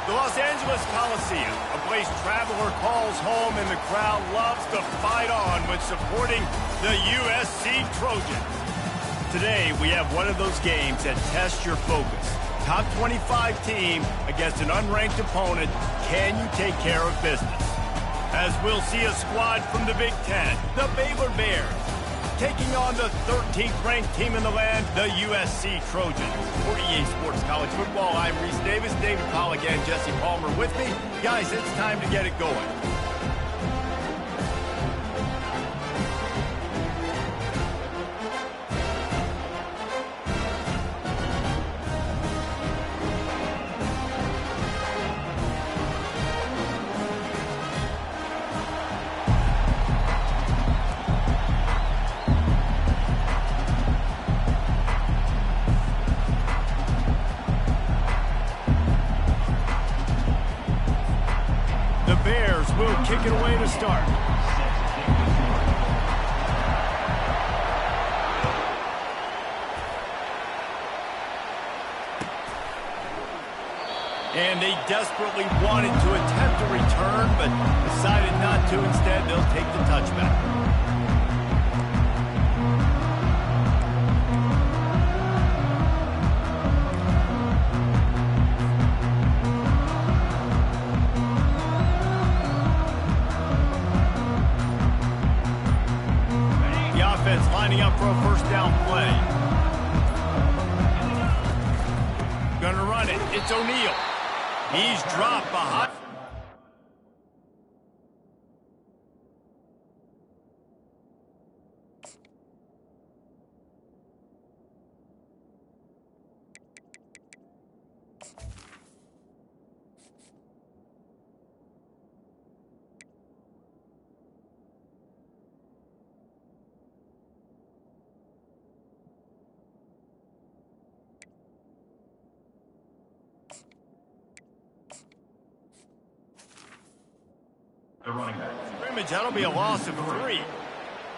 The Los Angeles Coliseum, a place traveler calls home and the crowd loves to fight on when supporting the USC Trojans. Today, we have one of those games that tests your focus. Top 25 team against an unranked opponent. Can you take care of business? As we'll see a squad from the Big Ten, the Baylor Bears, taking on the 13th ranked team in the land, the USC Trojans. For EA Sports College Football, I'm Reese Davis, David Pollock, and Jesse Palmer with me. Guys, it's time to get it going. Will kick it away to start. And they desperately wanted to attempt a return, but decided not to. Instead, they'll take the touchback. Lining up for a first down play. Gonna run it. It's O'Neal. He's dropped behind. The running back. Scrimmage, that'll be a loss of 3.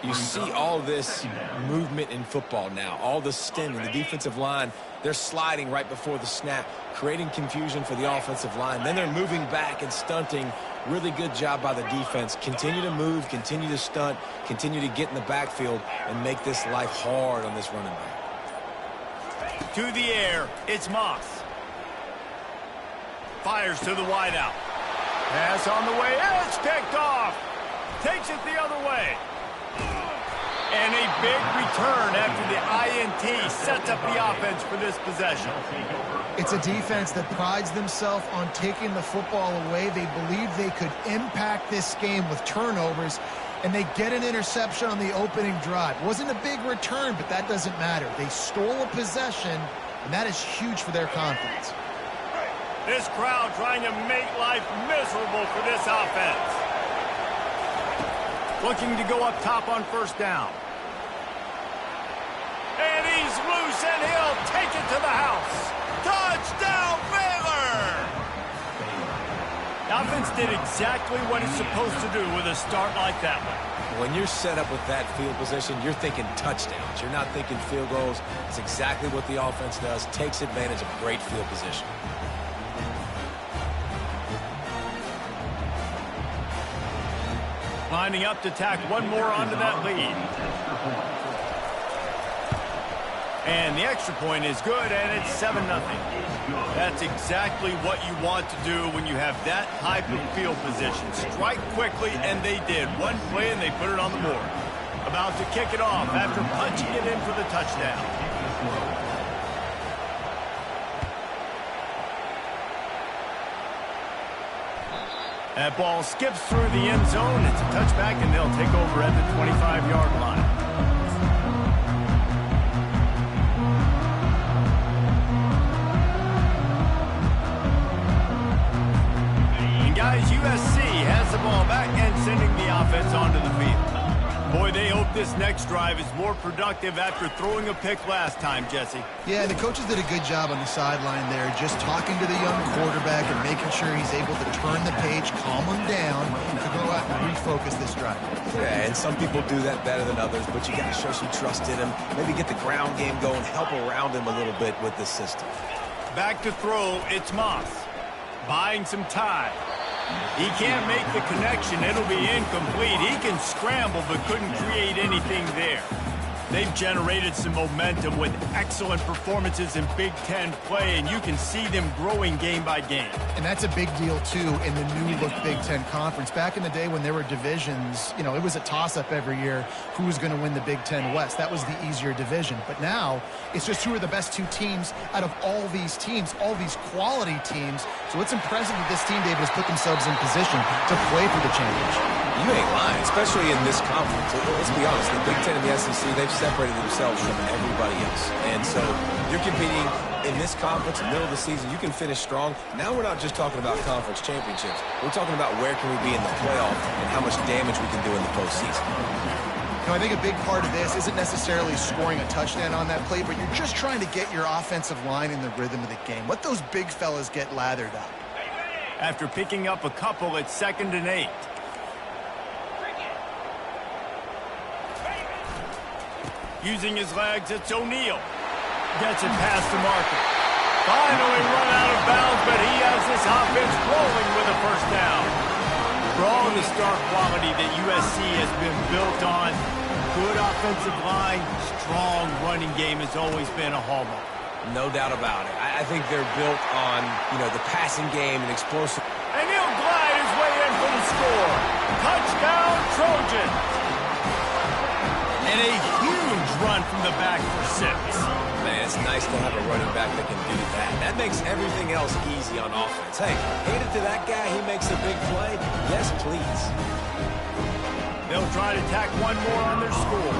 You see all this movement in football now, all the stem in the defensive line. They're sliding right before the snap, creating confusion for the offensive line. Then they're moving back and stunting. Really good job by the defense. Continue to move, continue to stunt, continue to get in the backfield and make this life hard on this running back. To the air, it's Moss. Fires to the wideout. Pass on the way, it's kicked off. Takes it the other way. And a big return after the INT sets up the offense for this possession. It's a defense that prides themselves on taking the football away. They believe they could impact this game with turnovers, and they get an interception on the opening drive. Wasn't a big return, but that doesn't matter. They stole a possession, and that is huge for their confidence. This crowd trying to make life miserable for this offense. Looking to go up top on first down. And he's loose, and he'll take it to the house. Touchdown, Baylor! The offense did exactly what it's supposed to do with a start like that one. When you're set up with that field position, you're thinking touchdowns. You're not thinking field goals. It's exactly what the offense does. Takes advantage of great field position. Lining up to tack one more onto that lead. And the extra point is good, and it's 7-0. That's exactly what you want to do when you have that type of field position. Strike quickly, and they did. One play, and they put it on the board. About to kick it off after punching it in for the touchdown. That ball skips through the end zone. It's a touchback, and they'll take over at the 25-yard line. And guys, USC has the ball back and sending the offense onto the field. Boy, they hope this next drive is more productive after throwing a pick last time, Jesse. Yeah, the coaches did a good job on the sideline there, just talking to the young quarterback and making sure he's able to turn the page, calm him down, to go out and refocus this drive. Yeah, and some people do that better than others, but you got to show some trust in him. Maybe get the ground game going, help around him a little bit with this system. Back to throw, it's Moss. buying some time. He can't make the connection. It'll be incomplete. He can scramble but couldn't create anything there. They've generated some momentum with excellent performances in Big Ten play, and you can see them growing game by game. And that's a big deal, too, in the new-look Big Ten Conference. Back in the day when there were divisions, you know, it was a toss-up every year who was going to win the Big Ten West. That was the easier division. But now, it's just who are the best two teams out of all these teams, all these quality teams. So it's impressive that this team, David, has put themselves in position to play for the championship. You ain't lying, especially in this conference. Let's be honest, the Big Ten and the SEC, they've separated themselves from everybody else. And so you're competing in this conference, middle of the season. You can finish strong. Now we're not just talking about conference championships. We're talking about where can we be in the playoff and how much damage we can do in the postseason. You know, I think a big part of this isn't necessarily scoring a touchdown on that play, but you're just trying to get your offensive line in the rhythm of the game. Let those big fellas get lathered up. After picking up a couple, it's 2nd and 8. Using his legs, it's O'Neal. Gets it past the marker. Finally run out of bounds, but he has this offense rolling with a first down. For all the star quality that USC has been built on, good offensive line, strong running game has always been a hallmark. No doubt about it. I think they're built on, you know, the passing game and explosive. And he'll glide his way in for the score. Touchdown, Trojans. And a huge run from the back for 6. Man, it's nice to have a running back that can do that. That makes everything else easy on offense. Hey, hand it to that guy. He makes a big play. Yes, please. They'll try to tack one more on their score.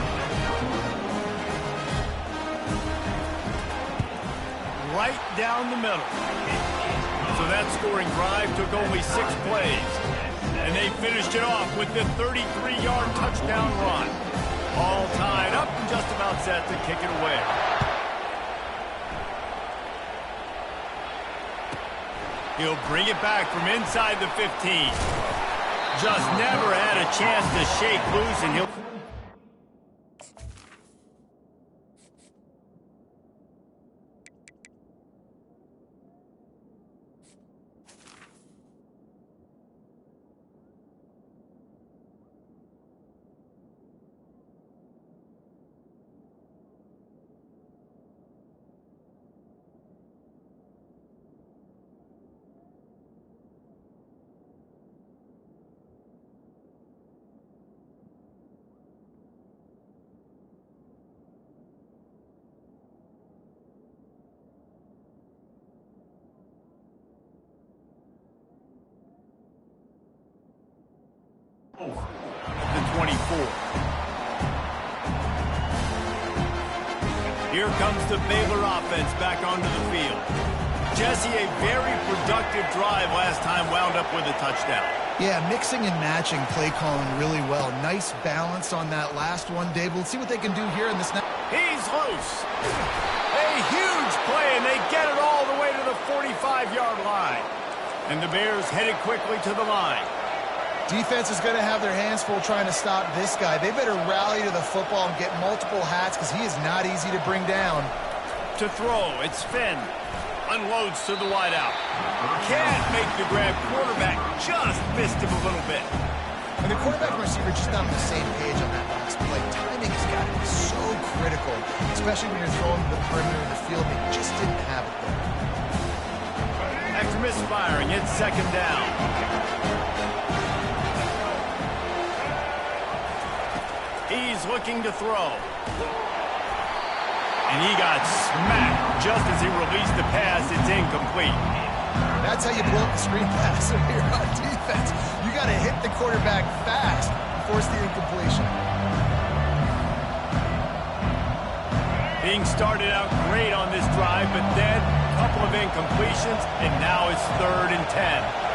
Right down the middle. So that scoring drive took only 6 plays. And they finished it off with the 33-yard touchdown run. All tied up and just about set to kick it away. He'll bring it back from inside the 15. Just never had a chance to shake loose, and he'll... The 24. Here comes the Baylor offense back onto the field. Jesse, a very productive drive last time, wound up with a touchdown. Yeah, mixing and matching play calling really well. Nice balance on that last one, Dave. We'll see what they can do here in this next. He's loose. A huge play, and they get it all the way to the 45-yard line. And the Bears headed quickly to the line. Defense is going to have their hands full trying to stop this guy. They better rally to the football and get multiple hats because he is not easy to bring down. To throw, it's Finn. Unloads to the wideout. Can't make the grab. Quarterback just missed him a little bit. And the quarterback and receiver just not on the same page on that last play. Timing has got to be so critical, especially when you're throwing to the perimeter of the field. They just didn't have it there. After misfiring, it's 2nd down. He's looking to throw. And he got smacked just as he released the pass. It's incomplete. That's how you blow up the screen pass here on defense. You got to hit the quarterback fast and force the incompletion. Being started out great on this drive, but then a couple of incompletions, and now it's 3rd and 10.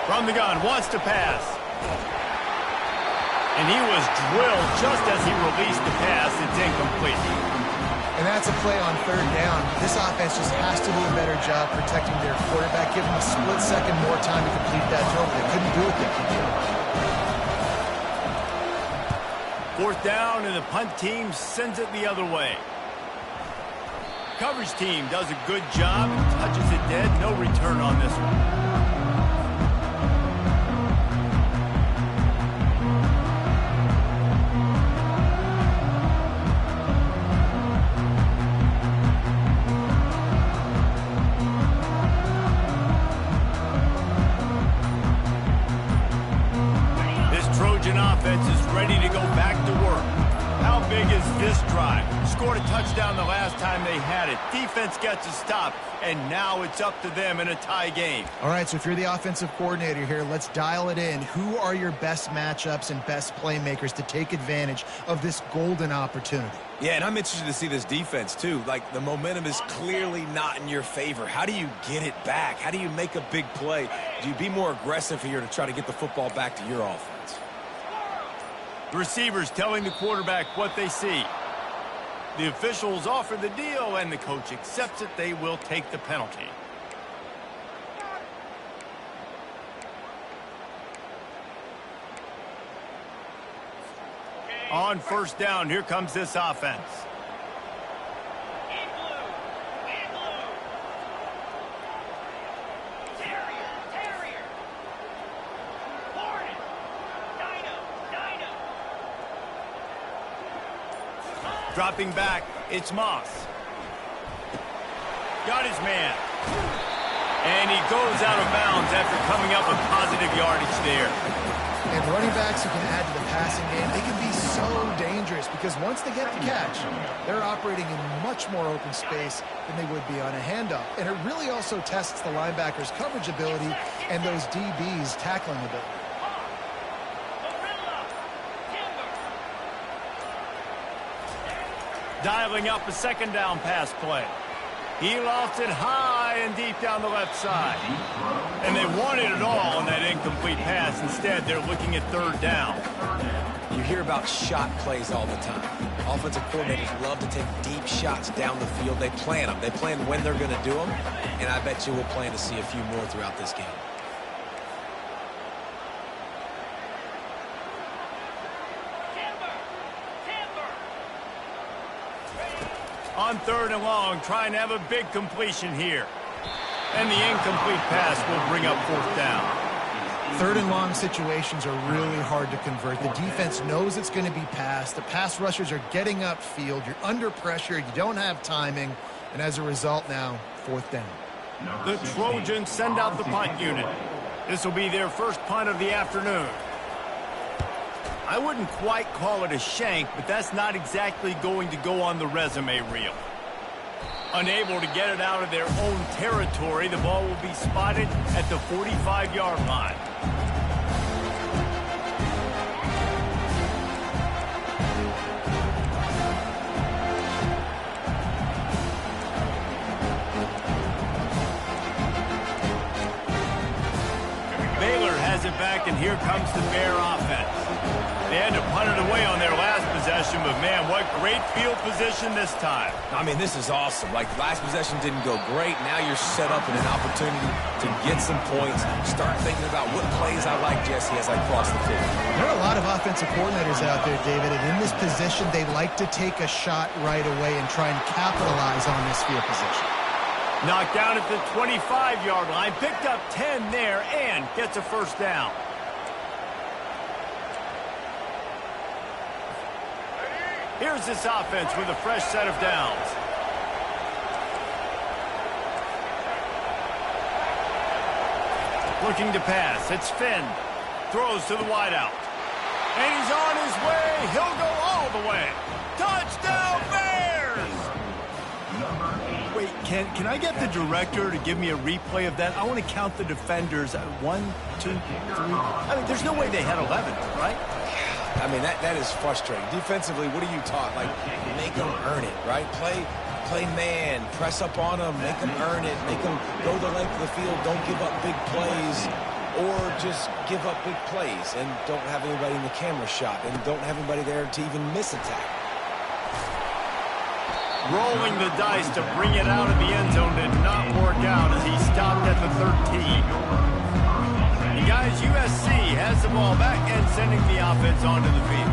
From the gun, wants to pass. And he was drilled just as he released the pass. It's incomplete. And that's a play on 3rd down. This offense just has to do a better job protecting their quarterback. Give him a split second more time to complete that throw. They couldn't do it there. Fourth down, and the punt team sends it the other way. Coverage team does a good job and touches it dead. No return on this one. Offense is ready to go back to work. How big is this drive? Scored a touchdown the last time they had it. Defense gets a stop, and now it's up to them in a tie game. All right, so if you're the offensive coordinator here, let's dial it in. Who are your best matchups and best playmakers to take advantage of this golden opportunity? Yeah, and I'm interested to see this defense, too. Like, the momentum is clearly not in your favor. How do you get it back? How do you make a big play? Do you be more aggressive here to try to get the football back to your offense? The receivers telling the quarterback what they see. The officials offer the deal, and the coach accepts it. They will take the penalty. On first down, here comes this offense. Dropping back, it's Moss. Got his man. And he goes out of bounds after coming up with positive yardage there. And running backs who can add to the passing game, they can be so dangerous because once they get the catch, they're operating in much more open space than they would be on a handoff. And it really also tests the linebackers' coverage ability and those DBs' tackling ability. Dialing up a second down pass play. He lost it high and deep down the left side. And they wanted it all on that incomplete pass. Instead, they're looking at third down. You hear about shot plays all the time. Offensive coordinators love to take deep shots down the field. They plan them. They plan when they're going to do them. And I bet you we'll plan to see a few more throughout this game. On third and long, trying to have a big completion here. And the incomplete pass will bring up fourth down. Third and long situations are really hard to convert. The defense knows it's going to be passed. The pass rushers are getting upfield. You're under pressure. You don't have timing. And as a result now, fourth down. The Trojans send out the punt unit. This will be their first punt of the afternoon. I wouldn't quite call it a shank, but that's not exactly going to go on the resume reel. Unable to get it out of their own territory, the ball will be spotted at the 45-yard line. Baylor has it back, and here comes the Bear offense. They had to punt it away on their last possession, but man, what great field position this time. I mean, this is awesome. Like, the last possession didn't go great. Now you're set up in an opportunity to get some points. Start thinking about what plays I like, Jesse, as I cross the field. There are a lot of offensive coordinators out there, David, and in this position, they like to take a shot right away and try and capitalize on this field position. Knocked down at the 25-yard line, picked up 10 there, and gets a first down. Here's this offense with a fresh set of downs. Looking to pass. It's Finn. Throws to the wideout. And he's on his way. He'll go all the way. Touchdown, Bears! Wait, can I get the director to give me a replay of that? I want to count the defenders. 1, 2, 3. I mean, there's no way they had 11, right? I mean, that is frustrating. Defensively, what are you taught? Like, make them earn it, right? Play man, press up on them, make them earn it, make them go the length of the field, don't give up big plays, or just give up big plays and don't have anybody in the camera shot and don't have anybody there to even miss a tackle. Rolling the dice to bring it out of the end zone did not work out as he stopped at the 13. Guys, USC has the ball back and sending the offense onto the field.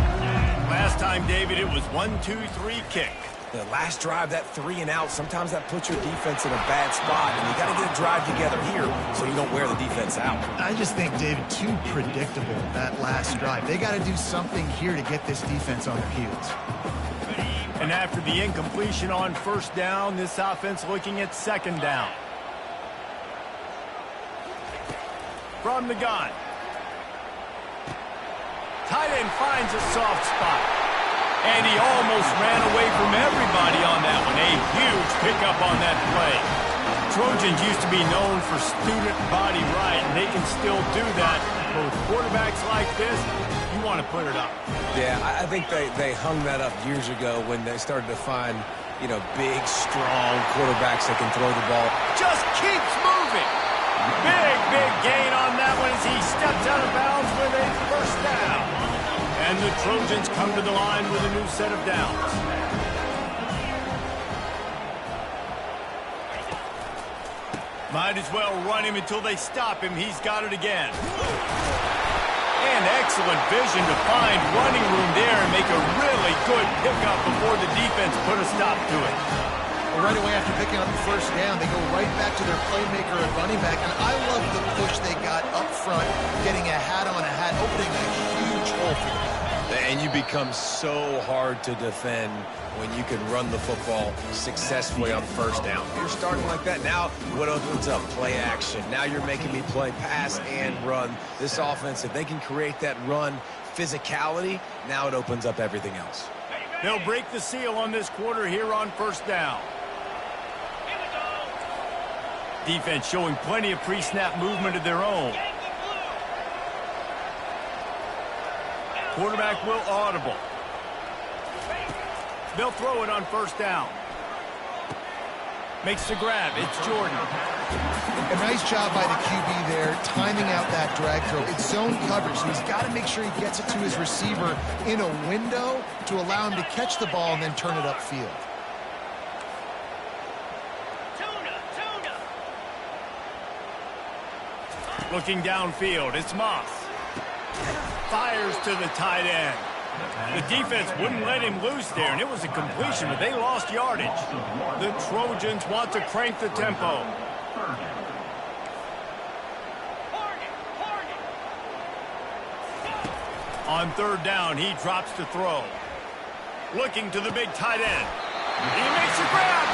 Last time, David, it was 1-2-3 kick. The last drive, that 3 and out, sometimes that puts your defense in a bad spot, and you got to get a drive together here so you don't wear the defense out. I just think, David, too predictable, that last drive. They got to do something here to get this defense on their heels. And after the incompletion on first down, this offense looking at second down. From the gun. Tight end finds a soft spot. And he almost ran away from everybody on that one. A huge pickup on that play. Trojans used to be known for student body right, and they can still do that. But with quarterbacks like this, you want to put it up. Yeah, I think they hung that up years ago when they started to find, big, strong quarterbacks that can throw the ball. Just keeps moving. Big gain on that one as he steps out of bounds with a first down. And the Trojans come to the line with a new set of downs. Might as well run him until they stop him. He's got it again. And excellent vision to find running room there and make a really good pickup before the defense put a stop to it. Well, right away after picking up the first down, they go right back to their playmaker at running back. And I love the push they got up front, getting a hat on a hat, opening a huge hole for them. And you become so hard to defend when you can run the football successfully on first down. You're starting like that. Now what opens up? Play action. Now you're making me play pass and run. This offense, if they can create that run physicality, now it opens up everything else. They'll break the seal on this quarter here on first down. Defense showing plenty of pre-snap movement of their own. Quarterback will audible. They'll throw it on first down. Makes the grab. It's Jordan. A nice job by the QB there, timing out that drag throw. It's zone coverage, so he's got to make sure he gets it to his receiver in a window to allow him to catch the ball and then turn it upfield. Looking downfield, it's Moss. Fires to the tight end. The defense wouldn't let him loose there, and it was a completion, but they lost yardage. The Trojans want to crank the tempo. On third down, he drops to throw. Looking to the big tight end. He makes a grab.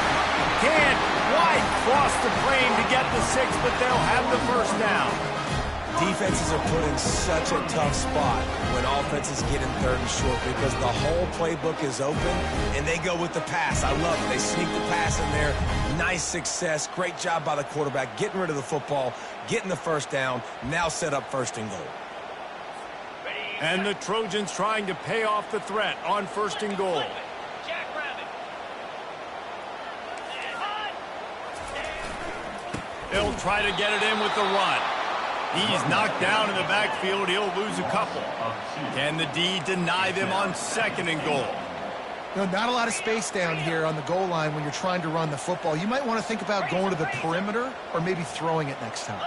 Can't quite cross the plane to get the 6, but they'll have the first down. Defenses are put in such a tough spot when offenses get in third and short because the whole playbook is open and they go with the pass. I love it. They sneak the pass in there. Nice success. Great job by the quarterback getting rid of the football, getting the first down, now set up first and goal. And the Trojans trying to pay off the threat on first and goal. They'll try to get it in with the run. He's knocked down in the backfield. He'll lose a couple. Can the D deny them on second and goal? Not a lot of space down here on the goal line when you're trying to run the football. You might want to think about going to the perimeter or maybe throwing it next time.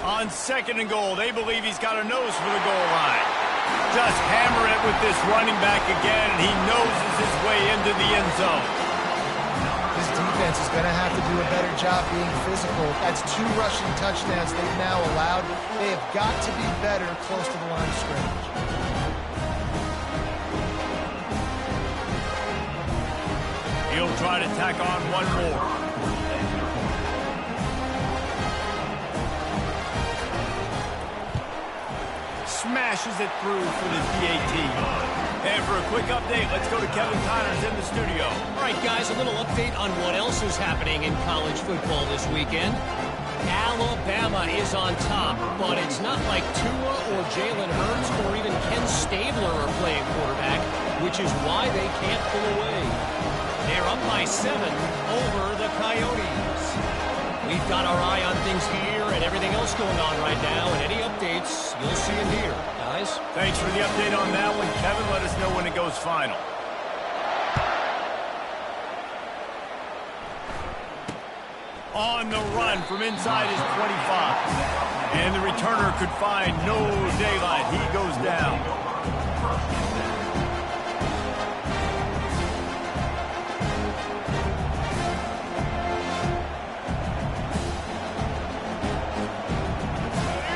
On second and goal, they believe he's got a nose for the goal line. Just hammer it with this running back again, and he noses his way into the end zone. This defense is going to have to do a better job being physical. That's 2 rushing touchdowns they've now allowed. They have got to be better close to the line of scrimmage. He'll try to tack on one more. Smashes it through for the PAT. And for a quick update, let's go to Kevin Connors in the studio. All right, guys, a little update on what else is happening in college football this weekend. Alabama is on top, but it's not like Tua or Jalen Hurts or even Ken Stabler are playing quarterback, which is why they can't pull away. They're up by 7 over the Coyotes. We've got our eye on things here and everything else going on right now, and any updates, you'll see them here, guys. Thanks for the update on that one, Kevin. Let us know when it goes final. On the run from inside his 25. And the returner could find no daylight. He goes down.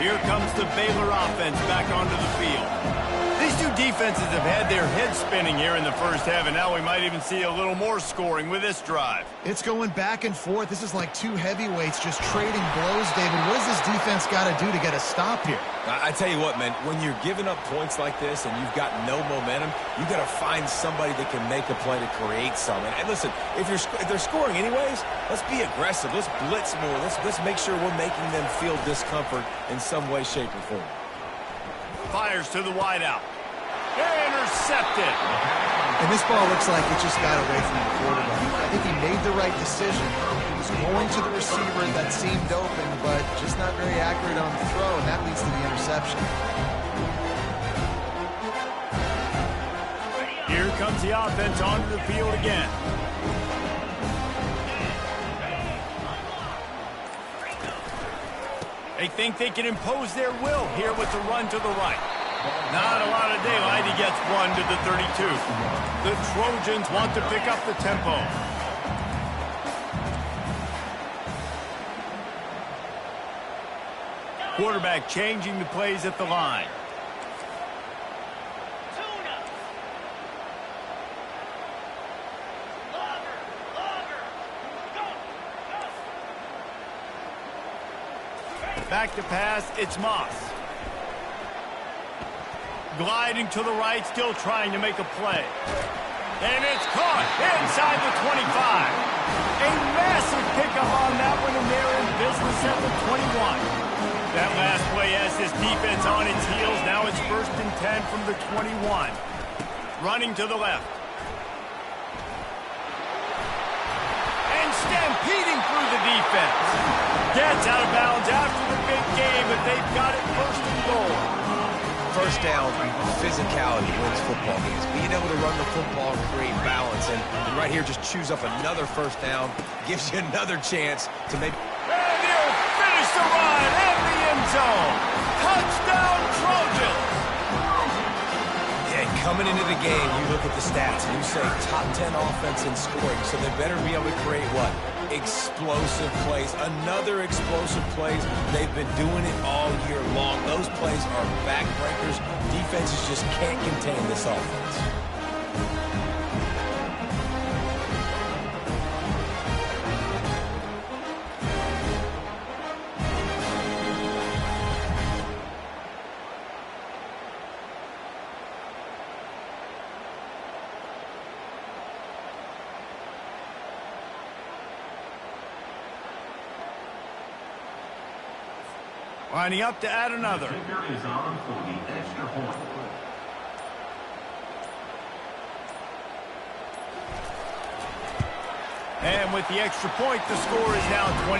Here comes the Baylor offense back onto the field. These two defenses have had their heads spinning here in the first half, and now we might even see a little more scoring with this drive. It's going back and forth. This is like two heavyweights just trading blows, David. What does this defense got to do to get a stop here? I tell you what, man, when you're giving up points like this and you've got no momentum, you got to find somebody that can make a play to create something. And listen, if they're scoring anyways, let's be aggressive. Let's blitz more. Let's make sure we're making them feel discomfort in some way, shape, or form. Fires to the wideout. Intercepted. And this ball looks like it just got away from the quarterback. I think he made the right decision. He was going to the receiver that seemed open, but just not very accurate on the throw, and that leads to the interception. Here comes the offense onto the field again. They think they can impose their will here with the run to the right. Not a lot of daylight. He gets one to the 32. The Trojans want to pick up the tempo. Quarterback changing the plays at the line. Back to pass, it's Moss. Gliding to the right, still trying to make a play. And it's caught inside the 25. A massive pickup on that one, and they're in business at the 21. That last play has this defense on its heels. Now it's 1st and 10 from the 21. Running to the left. And stampeding through the defense. Gets out of bounds after the big game, but they've got it 1st and goal. First down, physicality wins football games. Being able to run the football and create balance. And right here, just choose up another first down. Gives you another chance to maybe... And he'll finish the run in the end zone. Touchdown, Trojans! Yeah, coming into the game, you look at the stats and you say top 10 offense in scoring. So they better be able to create what? Explosive plays. Another explosive plays. They've been doing it all year long. Those plays are backbreakers. Defenses just can't contain this offense. Lining up to add another. And with the extra point, the score is now 21-14.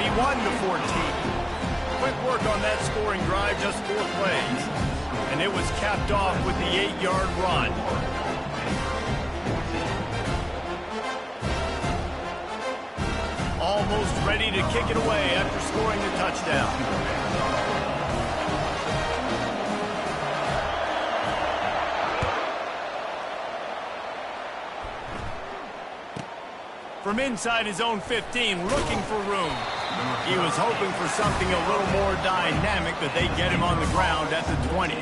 Quick work on that scoring drive, just 4 plays. And it was capped off with the 8-yard run. Almost ready to kick it away after scoring the touchdown. From inside his own 15, looking for room. He was hoping for something a little more dynamic, but they get him on the ground at the 20.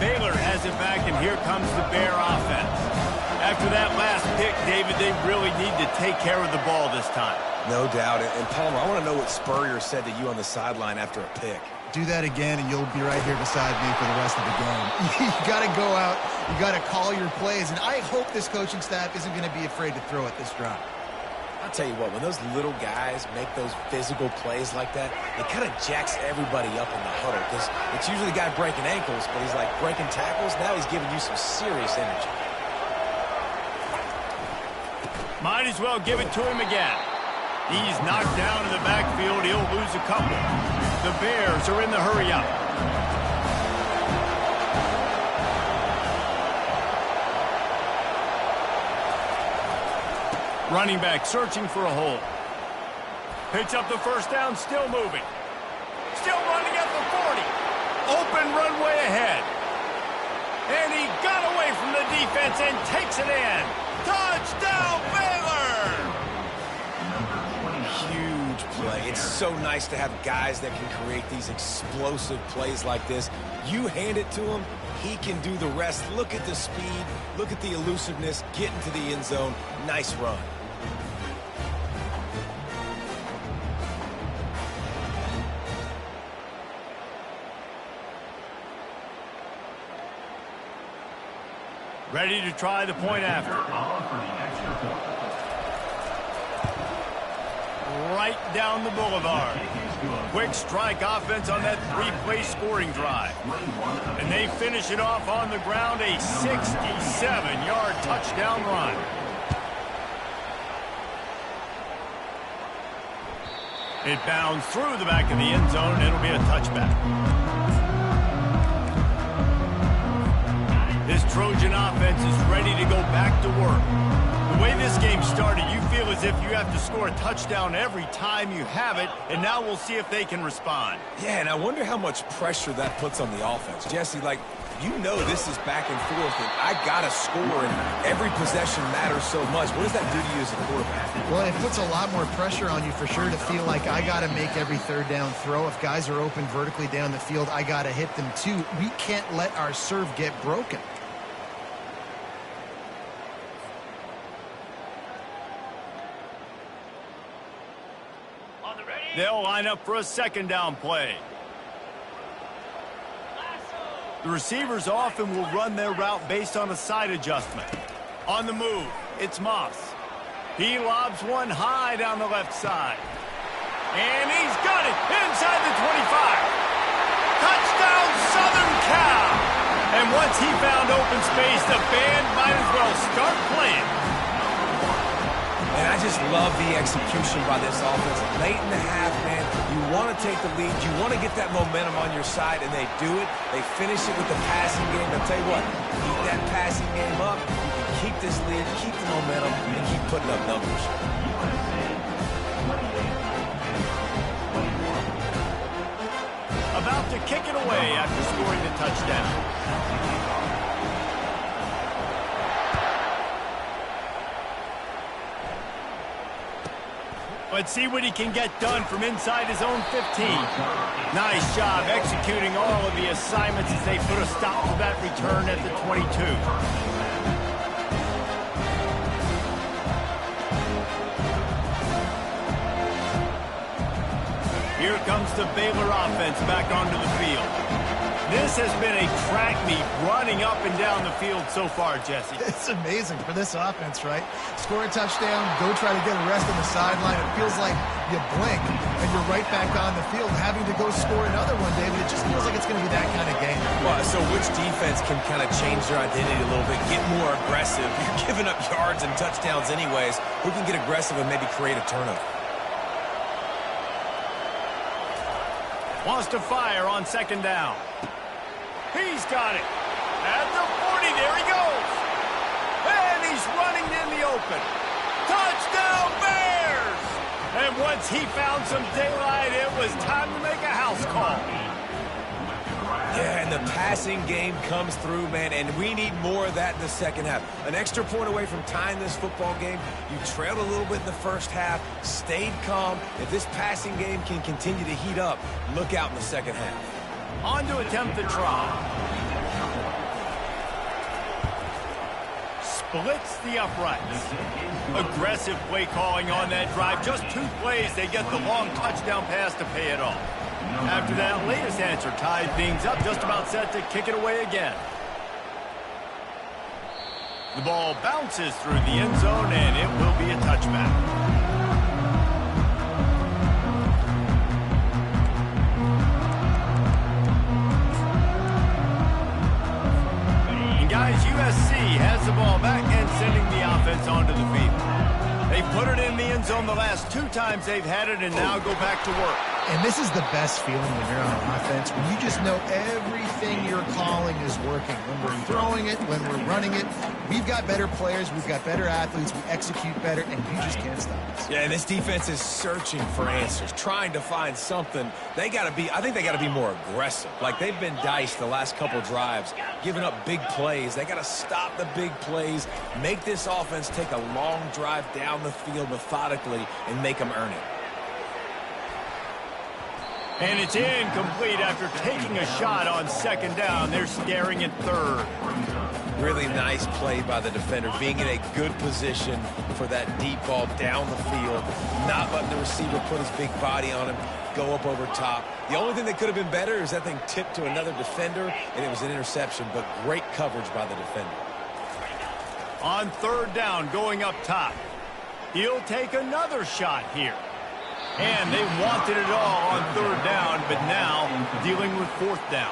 Baylor has it back, and here comes the Bear offense. After that last pick, David, they really need to take care of the ball this time. No doubt. And Palmer, I want to know what Spurrier said to you on the sideline after a pick. Do that again, and you'll be right here beside me for the rest of the game. You got to go out. You got to call your plays, and I hope this coaching staff isn't going to be afraid to throw at this drive. I'll tell you what, when those little guys make those physical plays like that, it kind of jacks everybody up in the huddle because it's usually the guy breaking ankles, but he's like breaking tackles. Now he's giving you some serious energy. Might as well give it to him again. He's knocked down in the backfield. He'll lose a couple. The Bears are in the hurry-up. Running back searching for a hole. Picks up the first down, still moving. Still running at the 40. Open runway ahead. And he got away from the defense and takes it in. Touchdown, Baylor! Huge play. It's so nice to have guys that can create these explosive plays like this. You hand it to him, he can do the rest. Look at the speed. Look at the elusiveness. Get into the end zone. Nice run. Ready to try the point after. Right down the boulevard. Quick strike offense on that three-play scoring drive. And they finish it off on the ground, a 67-yard touchdown run. It bounds through the back of the end zone, and it'll be a touchback. This Trojan offense is ready to go back to work. The way this game started, you feel as if you have to score a touchdown every time you have it, and now we'll see if they can respond. Yeah, and I wonder how much pressure that puts on the offense. Jesse, like, you know this is back and forth, and I got to score, and every possession matters so much. What does that do to you as a quarterback? Well, it puts a lot more pressure on you for sure to feel like I got to make every third down throw. If guys are open vertically down the field, I got to hit them too. We can't let our serve get broken. They'll line up for a second down play. The receivers often will run their route based on a side adjustment. On the move, it's Moss. He lobs one high down the left side. And he's got it inside the 25. Touchdown, Southern Cal. And once he found open space, the band might as well start playing. And I just love the execution by this offense. Late in the half, man, you want to take the lead. You want to get that momentum on your side, and they do it. They finish it with the passing game. I'll tell you what, keep that passing game up. You can keep this lead, keep the momentum, and keep putting up numbers. About to kick it away after scoring the touchdown. Let's see what he can get done from inside his own 15. Nice job executing all of the assignments as they put a stop to that return at the 22. Here comes the Baylor offense back onto the field. This has been a track meet running up and down the field so far, Jesse. It's amazing for this offense, right? Score a touchdown, go try to get a rest on the sideline. It feels like you blink and you're right back on the field having to go score another one, David. It just feels like it's going to be that kind of game. Well, so which defense can kind of change their identity a little bit, get more aggressive? You're giving up yards and touchdowns anyways. Who can get aggressive and maybe create a turnover? Wants to fire on second down. He's got it. At the 40, there he goes. And he's running in the open. Touchdown, Bears! And once he found some daylight, it was time to make a house call. Yeah, and the passing game comes through, man, and we need more of that in the second half. An extra point away from tying this football game. You trailed a little bit in the first half, stayed calm. If this passing game can continue to heat up, look out in the second half. On to attempt the try. Splits the uprights. Aggressive play calling on that drive. Just 2 plays, they get the long touchdown pass to pay it off. After that latest answer tied things up, just about set to kick it away again. The ball bounces through the end zone, and it will be a touchback. Guys, USC has the ball back and sending the offense onto the field. They've put it in the end zone the last 2 times they've had it, and now go back to work. And this is the best feeling when you're on offense, when you just know everything you're calling is working. When we're throwing it, when we're running it, we've got better players, we've got better athletes, we execute better, and you just can't stop us. Yeah, and this defense is searching for answers, trying to find something. I think they got to be more aggressive. Like, they've been diced the last couple drives, giving up big plays. They got to stop the big plays, make this offense take a long drive down the field methodically, and make them earn it. And it's incomplete after taking a shot on second down. They're staring at third. Really nice play by the defender, being in a good position for that deep ball down the field, not letting the receiver put his big body on him, go up over top. The only thing that could have been better is that thing tipped to another defender, and it was an interception, but great coverage by the defender. On third down, going up top. He'll take another shot here. And they wanted it all on third down, but now dealing with fourth down.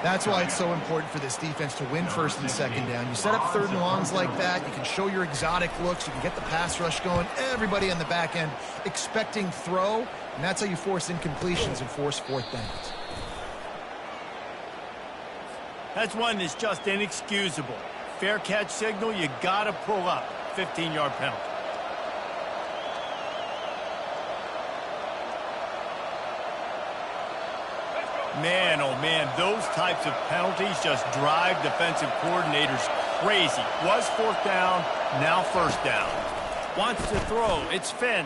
That's why it's so important for this defense to win first and second down. You set up third and longs like that, you can show your exotic looks, you can get the pass rush going, everybody on the back end expecting throw, and that's how you force incompletions and force fourth downs. That's one that's just inexcusable. Fair catch signal, you got to pull up. 15-yard penalty. Man, oh man, those types of penalties just drive defensive coordinators crazy. Was fourth down, now first down. Wants to throw, it's Finn.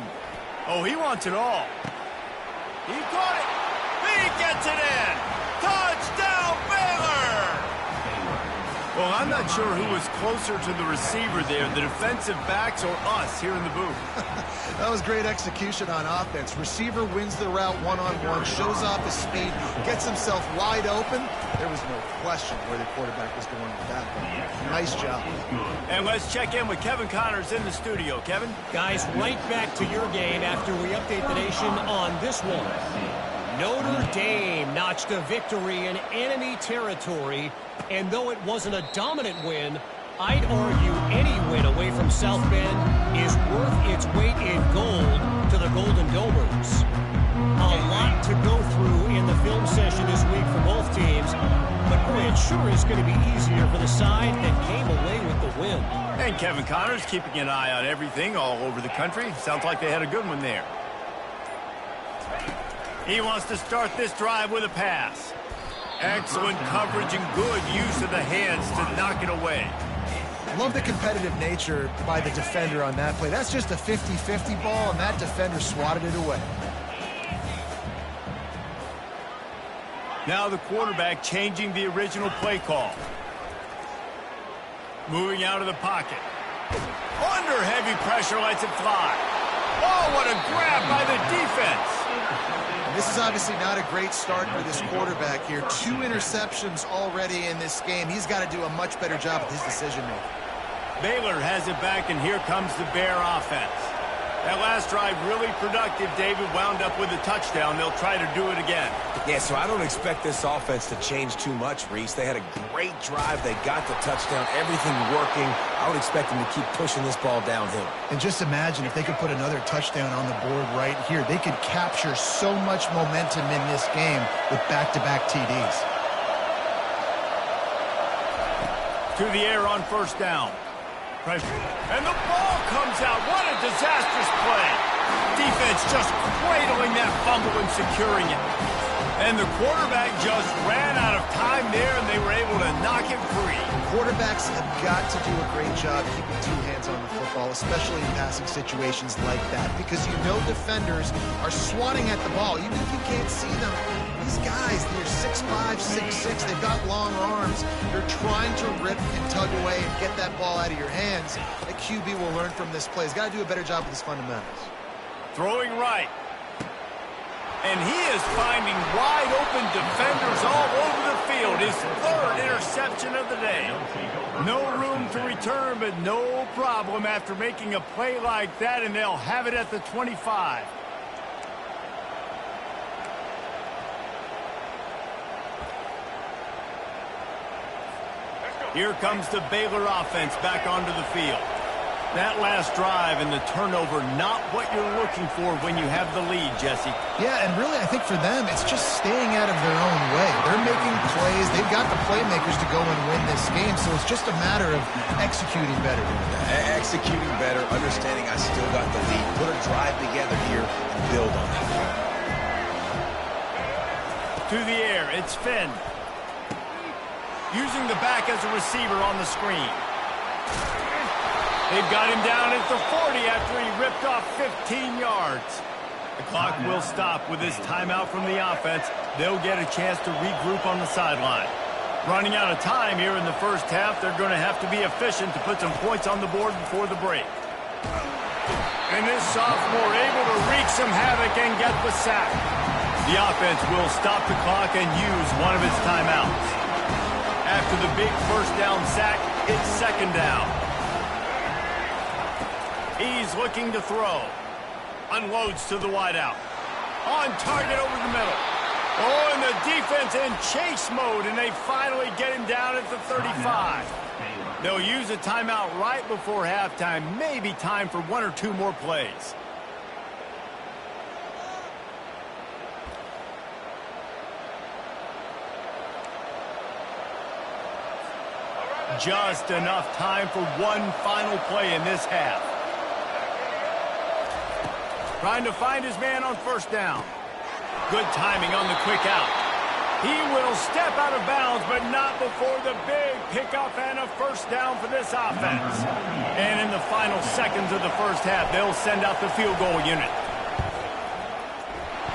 Oh, he wants it all. He caught it. He gets it in. Touchdown, Baylor! Well, I'm not sure who was closer to the receiver there, the defensive backs or us here in the booth. That was great execution on offense. Receiver wins the route one-on-one, shows off his speed, gets himself wide open. There was no question where the quarterback was going with that one. Nice job. And let's check in with Kevin Connors in the studio. Kevin? Guys, right back to your game after we update the nation on this one. Notre Dame notched a victory in enemy territory, and though it wasn't a dominant win, I'd argue any win away from South Bend is worth its weight in gold to the Golden Domers. A lot to go through in the film session this week for both teams, but boy, it sure is going to be easier for the side that came away with the win. And Kevin Connors keeping an eye on everything all over the country. Sounds like they had a good one there. He wants to start this drive with a pass. Excellent coverage and good use of the hands to knock it away. Love the competitive nature by the defender on that play. That's just a 50-50 ball, and that defender swatted it away. Now the quarterback changing the original play call. Moving out of the pocket. Under heavy pressure, lets it fly. Oh, what a grab by the defense. This is obviously not a great start for this quarterback here. 2 interceptions already in this game. He's got to do a much better job with his decision-making. Baylor has it back, and here comes the Bear offense. That last drive really productive. David wound up with a touchdown. They'll try to do it again. Yeah, so I don't expect this offense to change too much, Reese. They had a great drive. They got the touchdown. Everything working. I would expect them to keep pushing this ball downhill. And just imagine if they could put another touchdown on the board right here. They could capture so much momentum in this game with back-to-back TDs. To the air on first down. And the ball comes out. What a disastrous play. Defense just cradling that fumble and securing it. And the quarterback just ran out of time there, and they were able to knock it free. Quarterbacks have got to do a great job keeping 2 hands on the football, especially in passing situations like that, because you know defenders are swatting at the ball. Even if you can't see them, these guys, they're 6'5", 6'6", they've got long arms. They're trying to rip and tug away and get that ball out of your hands. The QB will learn from this play. He's got to do a better job with his fundamentals. Throwing right. And he is finding wide open defenders all over the field. His 3rd interception of the day. No room to return, but no problem after making a play like that, and they'll have it at the 25. Here comes the Baylor offense back onto the field. That last drive and the turnover, not what you're looking for when you have the lead, Jesse. Yeah, and really, I think for them, it's just staying out of their own way. They're making plays. They've got the playmakers to go and win this game, so it's just a matter of executing better. Executing better, understanding I still got the lead. Put a drive together here and build on that. To the air, it's Finn. Using the back as a receiver on the screen. They've got him down at the 40 after he ripped off 15 yards. The clock will stop with this timeout from the offense. They'll get a chance to regroup on the sideline. Running out of time here in the first half, they're going to have to be efficient to put some points on the board before the break. And this sophomore able to wreak some havoc and get the sack. The offense will stop the clock and use one of its timeouts. After the big first down sack, it's second down. He's looking to throw. Unloads to the wideout. On target over the middle. Oh, and the defense in chase mode, and they finally get him down at the 35. They'll use a timeout right before halftime. Maybe time for one or two more plays. Just enough time for one final play in this half. Trying to find his man on first down. Good timing on the quick out. He will step out of bounds, but not before the big pickup and a first down for this offense. And in the final seconds of the first half, they'll send out the field goal unit.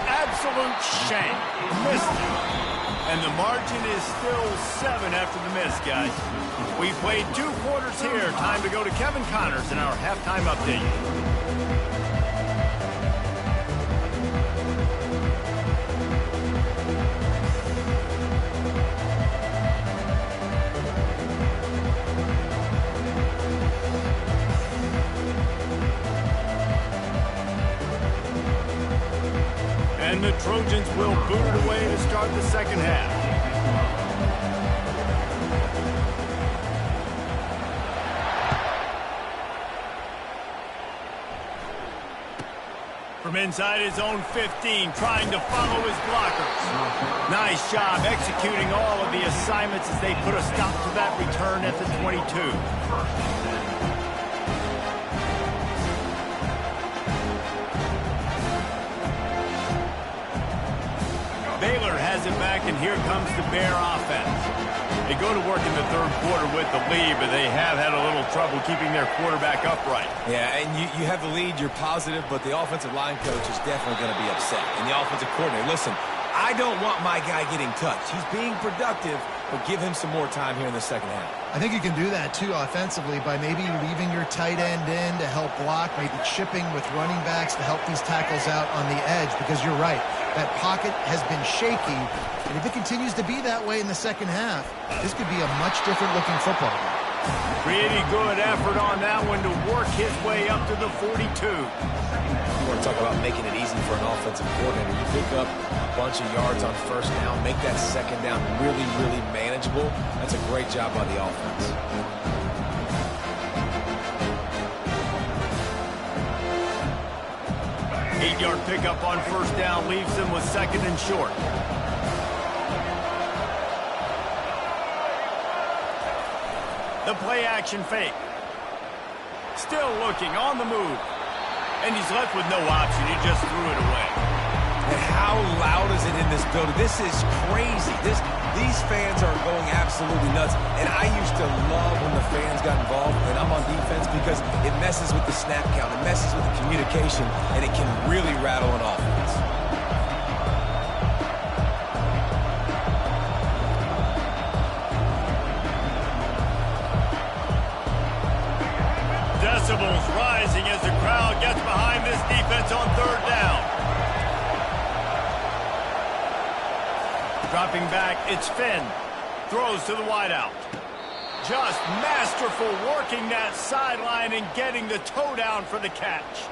Absolute shame. Missed it. And the margin is still 7 after the miss, guys. We played 2 quarters here. Time to go to Kevin Connors in our halftime update. And the Trojans will boot it away to start the second half. From inside his own 15, trying to follow his blockers. Nice job executing all of the assignments as they put a stop to that return at the 22. Baylor has it back, and here comes the Bear offense. They go to work in the third quarter with the lead, but they have had a little trouble keeping their quarterback upright. Yeah, and you have the lead, you're positive, but the offensive line coach is definitely going to be upset. And the offensive coordinator, listen, I don't want my guy getting touched. He's being productive, but give him some more time here in the second half. I think you can do that, too, offensively, by maybe leaving your tight end in to help block, maybe chipping with running backs to help these tackles out on the edge, because you're right. That pocket has been shaky, and if it continues to be that way in the second half, this could be a much different-looking football game. Pretty good effort on that one to work his way up to the 42. You want to talk about making it easy for an offensive coordinator. You pick up a bunch of yards on first down, make that second down really, really manageable. That's a great job by the offense. Eight-yard pickup on first down leaves them with second and short. The play-action fake. Still looking, on the move. And he's left with no option. He just threw it away. And how loud is it in this building? This is crazy. These fans are going absolutely nuts. And I used to love when the fans got involved, and I'm on defense, because it messes with the snap count. It messes with the communication, and it can really rattle an offense. Decibels rising as the crowd gets behind this defense on third down. Dropping back, it's Finn. Throws to the wideout. Just masterful working that sideline and getting the toe down for the catch.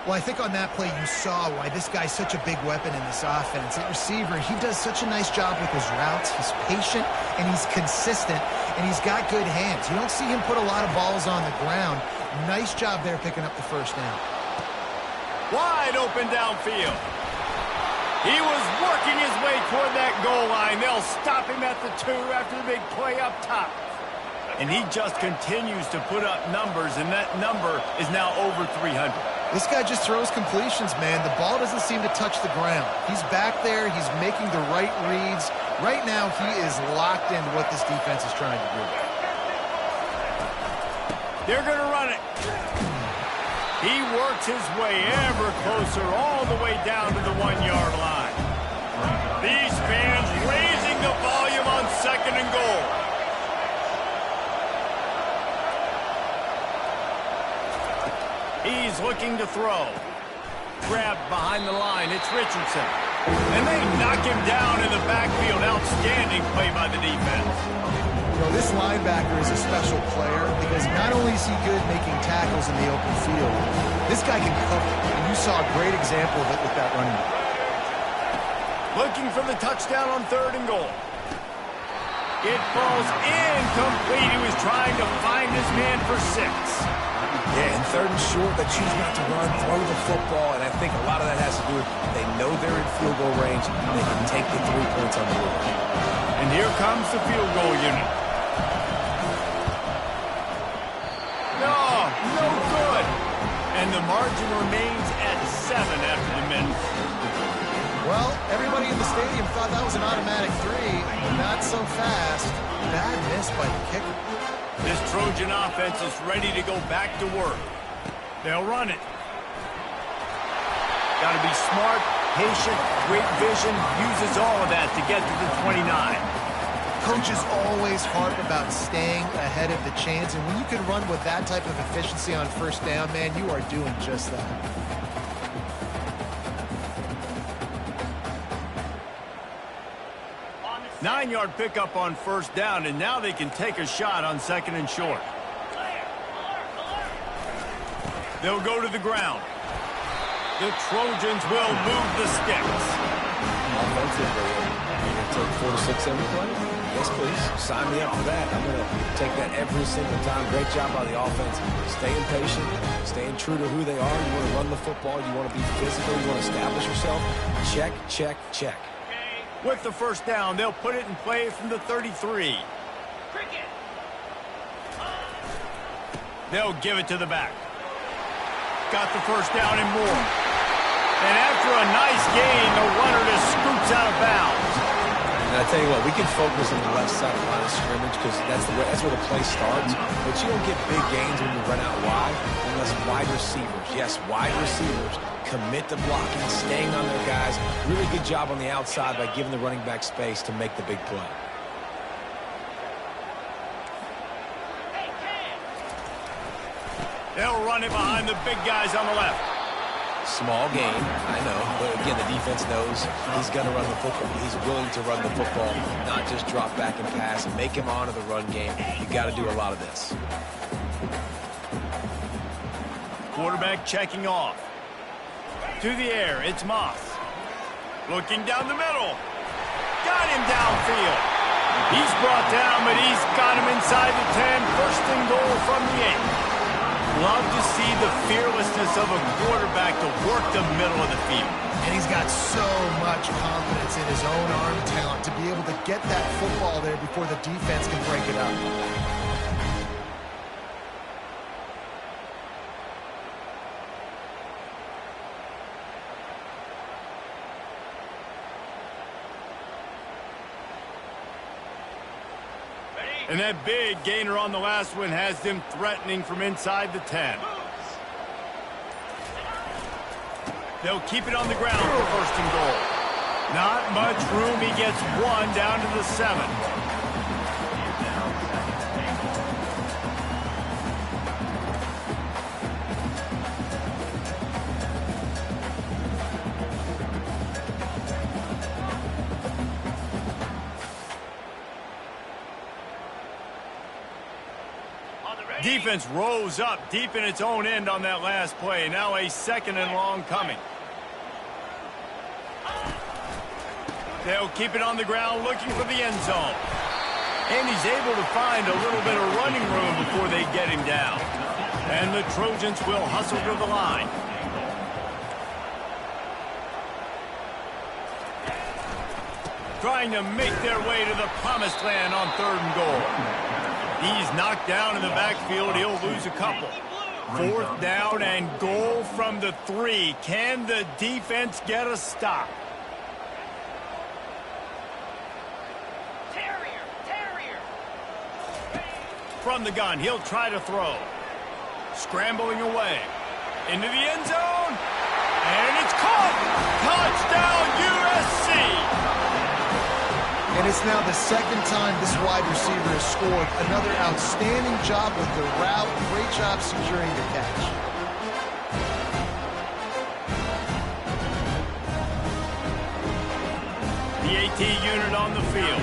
Well, I think on that play you saw why this guy's such a big weapon in this offense. At receiver, he does such a nice job with his routes. He's patient, and he's consistent, and he's got good hands. You don't see him put a lot of balls on the ground, Nice job there picking up the first down. Wide open downfield. He was working his way toward that goal line. They'll stop him at the 2 after the big play up top. And he just continues to put up numbers, and that number is now over 300. This guy just throws completions, man. The ball doesn't seem to touch the ground. He's back there. He's making the right reads. Right now, he is locked into what this defense is trying to do. They're going to run it. He works his way ever closer all the way down to the 1-yard line. These fans raising the volume on 2nd and goal. He's looking to throw. Grabbed behind the line. It's Richardson. And they knock him down in the backfield. Outstanding play by the defense. You know, this linebacker is a special player because not only is he good making tackles in the open field, this guy can cover. And you saw a great example of it with that running back. Looking for the touchdown on 3rd and goal. It falls incomplete. He was trying to find his man for 6. Yeah, in 3rd and short, they choose not to run, throw the football, and I think a lot of that has to do with they know they're in field goal range, and they can take the 3 points on the board. And here comes the field goal unit. No good. And the margin remains at 7 after the minute. Well, everybody in the stadium thought that was an automatic 3. Not so fast. Bad miss by the kicker. This Trojan offense is ready to go back to work. They'll run it. Got to be smart, patient, great vision. Uses all of that to get to the 29. Coaches always harp about staying ahead of the chains, and when you can run with that type of efficiency on 1st down, man, you are doing just that. Nine-yard pickup on 1st down, and now they can take a shot on 2nd and short. They'll go to the ground. The Trojans will move the sticks. Offensively, you're going to take 4 to 6 every play? Yes, please. Sign me up for that. I'm going to take that every single time. Great job by the offense. Staying patient, staying true to who they are. You want to run the football. You want to be physical. You want to establish yourself. Check, check, check. With the 1st down, they'll put it in play from the 33. They'll give it to the back. Got the 1st down and more. And after a nice gain, the runner just scoots out of bounds. And I tell you what, we can focus on the left side of the line of scrimmage because that's where the play starts. But you don't get big gains when you run out wide unless wide receivers, yes, wide receivers, commit to blocking, staying on their guys. Really good job on the outside by giving the running back space to make the big play. They'll run it behind the big guys on the left. Small game, I know, but again, the defense knows he's going to run the football. He's willing to run the football, not just drop back and pass and make him honor the run game. You got to do a lot of this. Quarterback checking off. To the air, it's Moss. Looking down the middle. Got him downfield. He's brought down, but he's got him inside the 10. 1st and goal from the 8. Love to see the fearlessness of a quarterback to work the middle of the field. And he's got so much confidence in his own arm talent to be able to get that football there before the defense can break it up. And that big gainer on the last one has them threatening from inside the 10. They'll keep it on the ground for 1st and goal. Not much room. He gets 1 down to the 7. Defense rose up deep in its own end on that last play. Now a 2nd and long coming. They'll keep it on the ground looking for the end zone. And he's able to find a little bit of running room before they get him down. And the Trojans will hustle to the line. Trying to make their way to the promised land on 3rd and goal. He's knocked down in the backfield. He'll lose a couple. 4th down and goal from the 3. Can the defense get a stop? From the gun, he'll try to throw. Scrambling away. Into the end zone. And it's caught. Touchdown, USC. And it's now the 2nd time this wide receiver has scored. Another outstanding job with the route. Great job securing the catch. The AT unit on the field.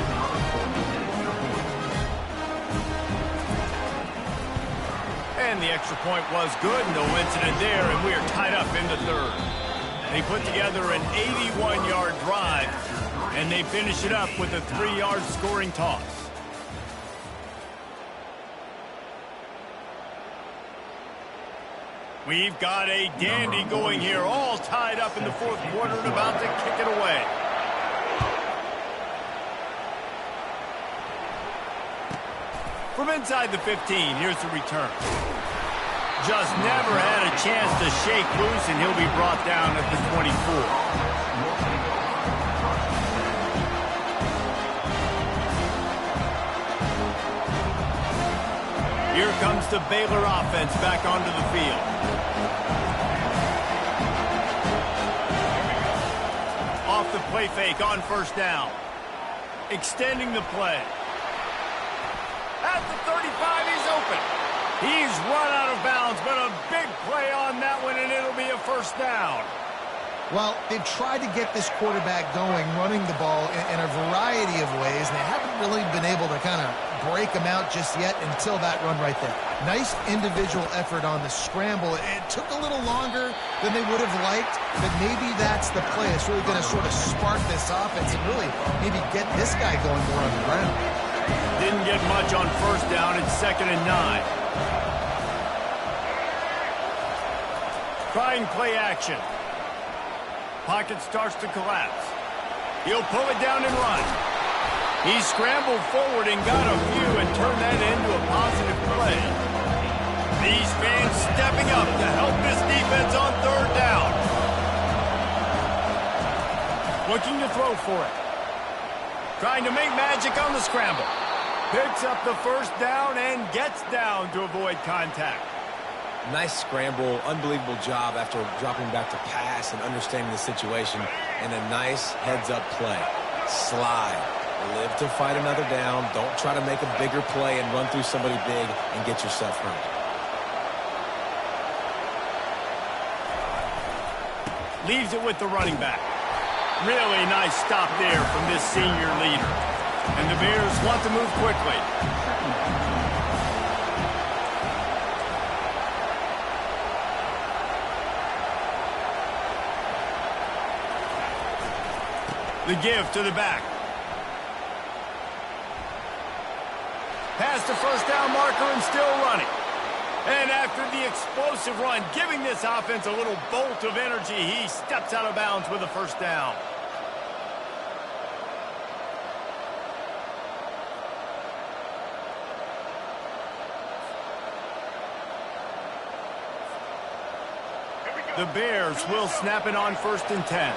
And the extra point was good. No incident there, and we are tied up in the 3rd. They put together an 81-yard drive, and they finish it up with a 3-yard scoring toss. We've got a dandy going here, all tied up in the 4th quarter and about to kick it away. From inside the 15, here's the return. Just never had a chance to shake loose, and he'll be brought down at the 24. Here comes the Baylor offense back onto the field. Off the play fake on 1st down. Extending the play. At the 35, he's open. He's run out of bounds, but a big play on that one, and it'll be a 1st down. Well, they've tried to get this quarterback going, running the ball in a variety of ways, and they haven't really been able to kind of break him out just yet until that run right there. Nice individual effort on the scramble. It took a little longer than they would have liked, but maybe that's the play. It's really going to sort of spark this offense and really maybe get this guy going more on the ground. Didn't get much on 1st down. It's 2nd and 9. Trying play action. Pocket starts to collapse. He'll pull it down and run. He scrambled forward and got a few and turned that into a positive play. These fans stepping up to help this defense on 3rd down. Looking to throw for it. Trying to make magic on the scramble. Picks up the 1st down and gets down to avoid contact. Nice scramble, unbelievable job after dropping back to pass and understanding the situation, and a nice heads-up play. Slide. Live to fight another down. Don't try to make a bigger play and run through somebody big and get yourself hurt. Leaves it with the running back. Really nice stop there from this senior leader. And the Bears want to move quickly. The give to the back. Past the 1st down marker and still running. And after the explosive run, giving this offense a little bolt of energy, he steps out of bounds with a 1st down. The Bears will snap it on 1st and 10.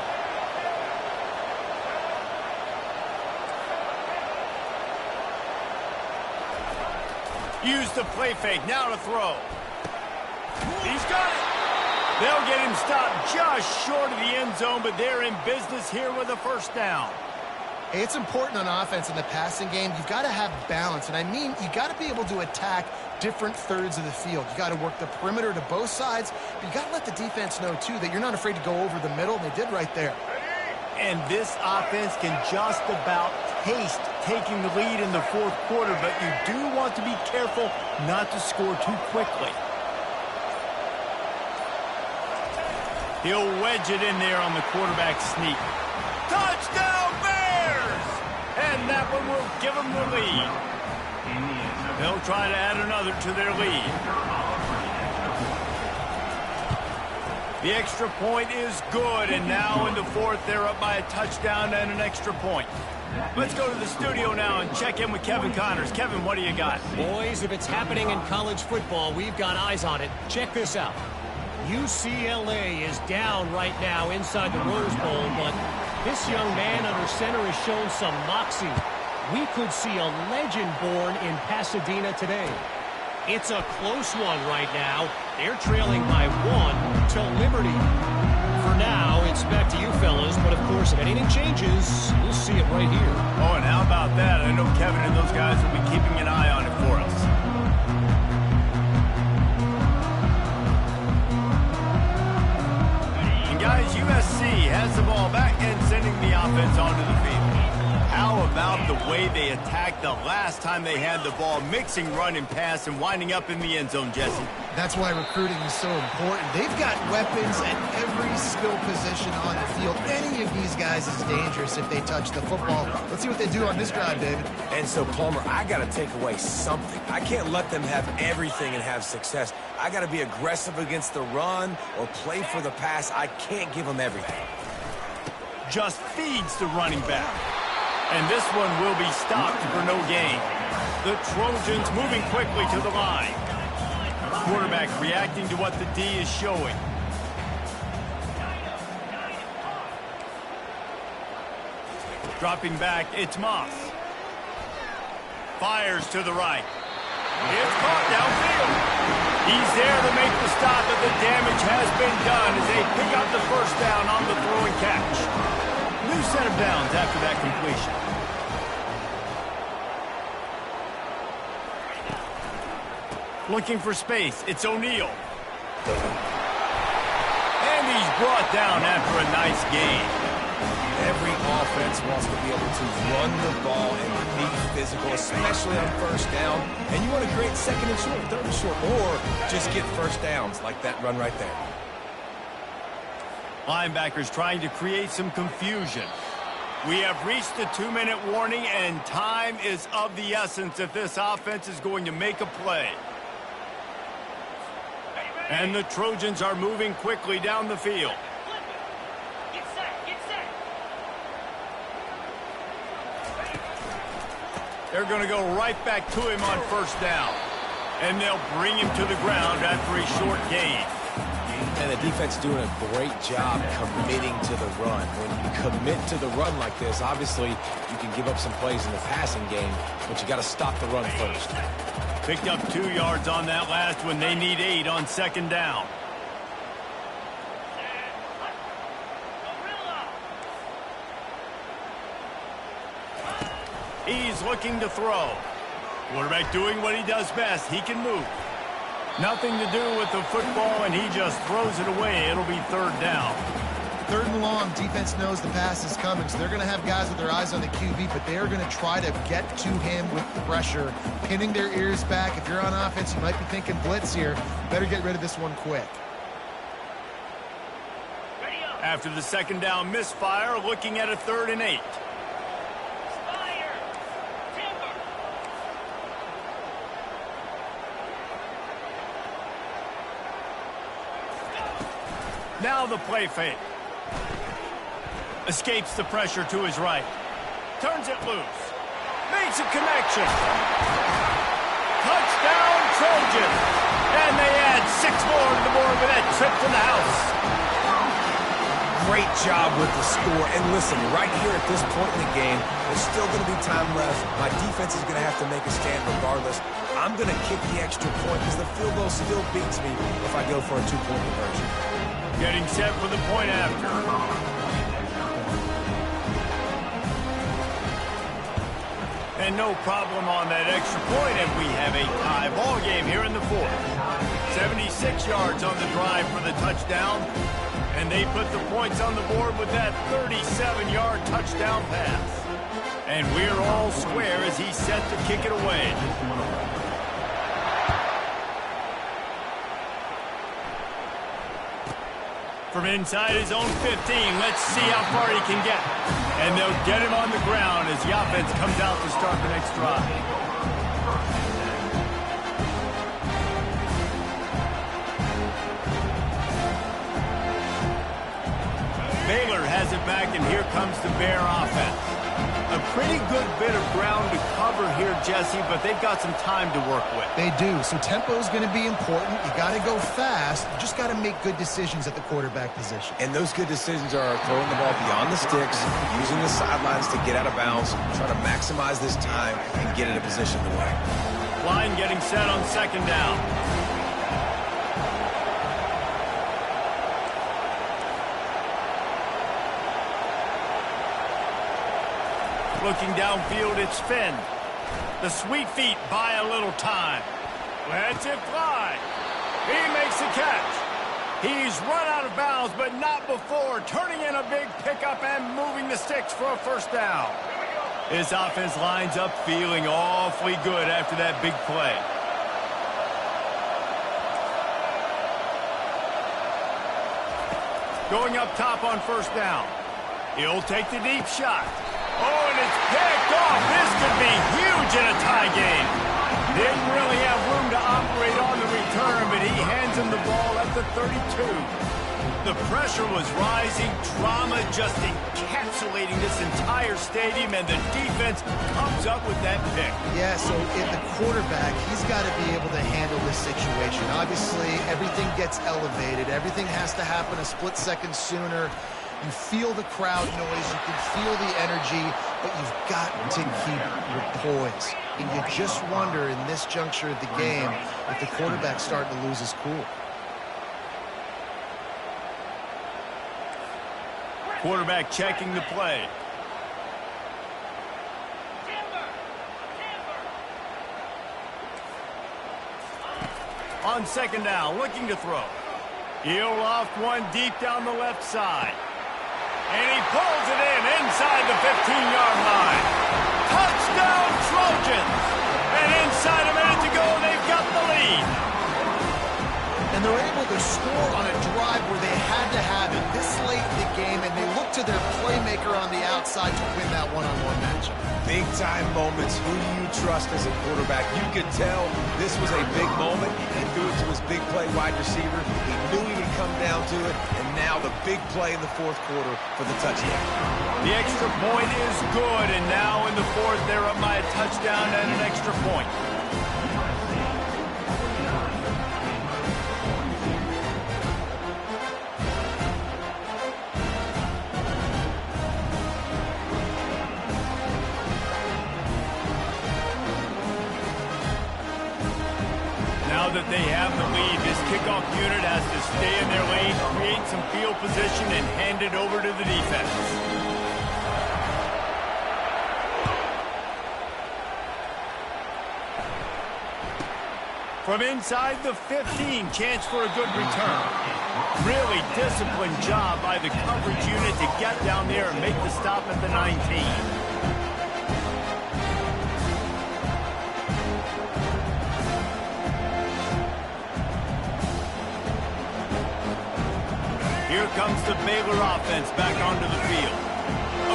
Use the play fake, now to throw. He's got it. They'll get him stopped just short of the end zone, but they're in business here with a 1st down. Hey, it's important on offense in the passing game. You've got to have balance, and I mean you got to be able to attack different thirds of the field. You got to work the perimeter to both sides, but you got to let the defense know, too, that you're not afraid to go over the middle, and they did right there. And this offense can just about taste taking the lead in the 4th quarter, but you do want to be careful not to score too quickly. He'll wedge it in there on the quarterback sneak. Touchdown, Bears! And that one will give them the lead. They'll try to add another to their lead. The extra point is good, and now in the fourth, they're up by a touchdown and an extra point. Let's go to the studio now and check in with Kevin Connors. Kevin, what do you got? Boys, if it's happening in college football, we've got eyes on it. Check this out. UCLA is down right now inside the Rose Bowl, but this young man under center has shown some moxie. We could see a legend born in Pasadena today. It's a close one right now. They're trailing by 1 to Liberty. For now, it's back to you fellas, but of course, if anything changes, you'll see it right here. Oh, and how about that? I know Kevin and those guys will be keeping an eye on it for us. And guys, USC has the ball back and sending the offense onto the field. How about the way they attacked the last time they had the ball, mixing run and pass and winding up in the end zone, Jesse? That's why recruiting is so important. They've got weapons at every skill position on the field. Any of these guys is dangerous if they touch the football. Let's see what they do on this drive, David. And so, Palmer, I got to take away something. I can't let them have everything and have success. I got to be aggressive against the run or play for the pass. I can't give them everything. Just feeds the running back. And this one will be stopped for no gain. The Trojans moving quickly to the line. Quarterback reacting to what the D is showing. Dropping back, it's Moss. Fires to the right. It's caught downfield. He's there to make the stop, but the damage has been done as they pick up the first down on the throw and catch. New set of downs after that completion. Looking for space. It's O'Neal. And he's brought down after a nice gain. Every offense wants to be able to run the ball and be physical, especially on first down. And you want to create second and short, third and short, or just get first downs like that run right there. Linebackers trying to create some confusion. We have reached the 2-minute warning, and time is of the essence if this offense is going to make a play. And the Trojans are moving quickly down the field. Get set, get set. They're going to go right back to him on first down. And they'll bring him to the ground after a short gain. And the defense doing a great job committing to the run. When you commit to the run like this, obviously you can give up some plays in the passing game, but you got to stop the run first. Picked up 2 yards on that last one. They need 8 on second down. He's looking to throw. Quarterback doing what he does best. He can move. Nothing to do with the football, and he just throws it away. It'll be third down. Third and long, defense knows the pass is coming, so they're going to have guys with their eyes on the QB, but they are going to try to get to him with the pressure, pinning their ears back. If you're on offense, you might be thinking blitz here. Better get rid of this one quick. After the second down misfire, looking at a 3rd and 8. Now the play fake. Escapes the pressure to his right. Turns it loose. Makes a connection. Touchdown, Trojans. And they add 6 more to the board with that trip to the house. Great job with the score. And listen, right here at this point in the game, there's still going to be time left. My defense is going to have to make a stand regardless. I'm going to kick the extra point because the field goal still beats me if I go for a 2-point conversion. Getting set for the point after. And no problem on that extra point, and we have a tie ball game here in the fourth. 76 yards on the drive for the touchdown, and they put the points on the board with that 37-yard touchdown pass. And we're all square as he's set to kick it away. From inside his own 15, let's see how far he can get. And they'll get him on the ground as the offense comes out to start the next drive. has it back, and here comes the Bear offense. A pretty good bit of ground to cover here, Jesse, but they've got some time to work with. They do. So tempo is going to be important. You got to go fast. You just got to make good decisions at the quarterback position. And those good decisions are throwing the ball beyond the sticks, using the sidelines to get out of bounds, trying to maximize this time and get in a position to win. Line getting set on second down. Looking downfield, it's Finn. The sweet feet buy a little time. Lets it fly. He makes the catch. He's run out of bounds, but not before turning in a big pickup and moving the sticks for a first down. His offense lines up feeling awfully good after that big play. Going up top on first down. He'll take the deep shot. Oh, and it's picked off. This could be huge in a tie game. Didn't really have room to operate on the return, but he hands him the ball at the 32. The pressure was rising, drama just encapsulating this entire stadium, and the defense comes up with that pick. Yeah, so in the quarterback, he's got to be able to handle this situation. Obviously, everything gets elevated. Everything has to happen a split second sooner. You feel the crowd noise, you can feel the energy, but you've got to keep your poise. And you just wonder in this juncture of the game if the quarterback's starting to lose his cool. Quarterback checking the play. On second down, looking to throw. He'll loft one deep down the left side. And he pulls it in inside the 15-yard line. Touchdown, Trojans! And inside a minute to go, they've got the lead. And they're able to score on a drive where they had to have it this late in the game, and they look to their playmaker on the outside to win that one-on-one matchup. Big-time moments. Who do you trust as a quarterback? You could tell this was a big moment. He threw it to his big play wide receiver. He knew he would come down to it, and now the big play in the fourth quarter for the touchdown. The extra point is good, and now in the fourth, they're up by a touchdown and an extra point. Now that they have the lead, this kickoff unit has to stay in their lane, create some field position, and hand it over to the defense. From inside the 15, chance for a good return. Really disciplined job by the coverage unit to get down there and make the stop at the 19. Here comes the Baylor offense back onto the field.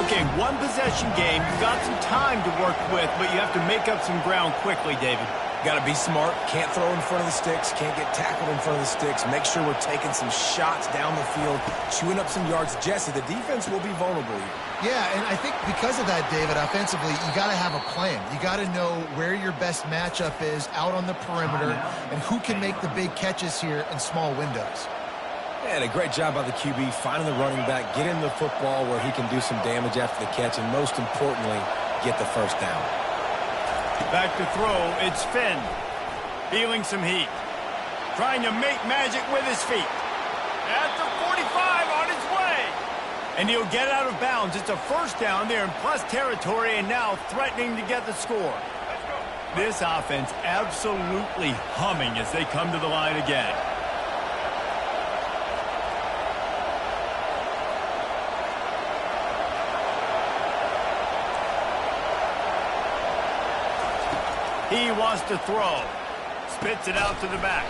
Okay, one possession game. You've got some time to work with, but you have to make up some ground quickly, David. Got to be smart. Can't throw in front of the sticks. Can't get tackled in front of the sticks. Make sure we're taking some shots down the field, chewing up some yards. Jesse, the defense will be vulnerable here. Yeah, and I think because of that, David, offensively, you got to have a plan. You got to know where your best matchup is out on the perimeter and who can make the big catches here in small windows. And a great job by the QB finding the running back, getting the football where he can do some damage after the catch, and most importantly, get the first down. Back to throw, it's Finn. Feeling some heat. Trying to make magic with his feet. At the 45 on his way. And he'll get out of bounds. It's a first down there in plus territory, and now threatening to get the score. This offense absolutely humming as they come to the line again. He wants to throw. Spits it out to the back.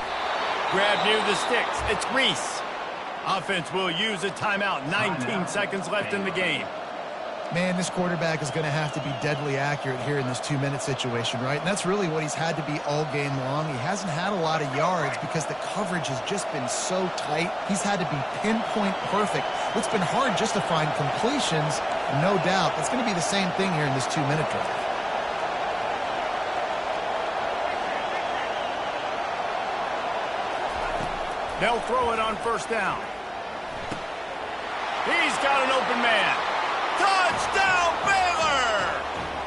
Grab near the sticks. It's Reese. Offense will use a timeout. 19 seconds left in the game. Man, this quarterback is going to have to be deadly accurate here in this 2-minute situation, right? And that's really what he's had to be all game long. He hasn't had a lot of yards because the coverage has just been so tight. He's had to be pinpoint perfect. It's been hard just to find completions, no doubt. That's going to be the same thing here in this 2-minute drive. They'll throw it on first down. He's got an open man. Touchdown, Baylor!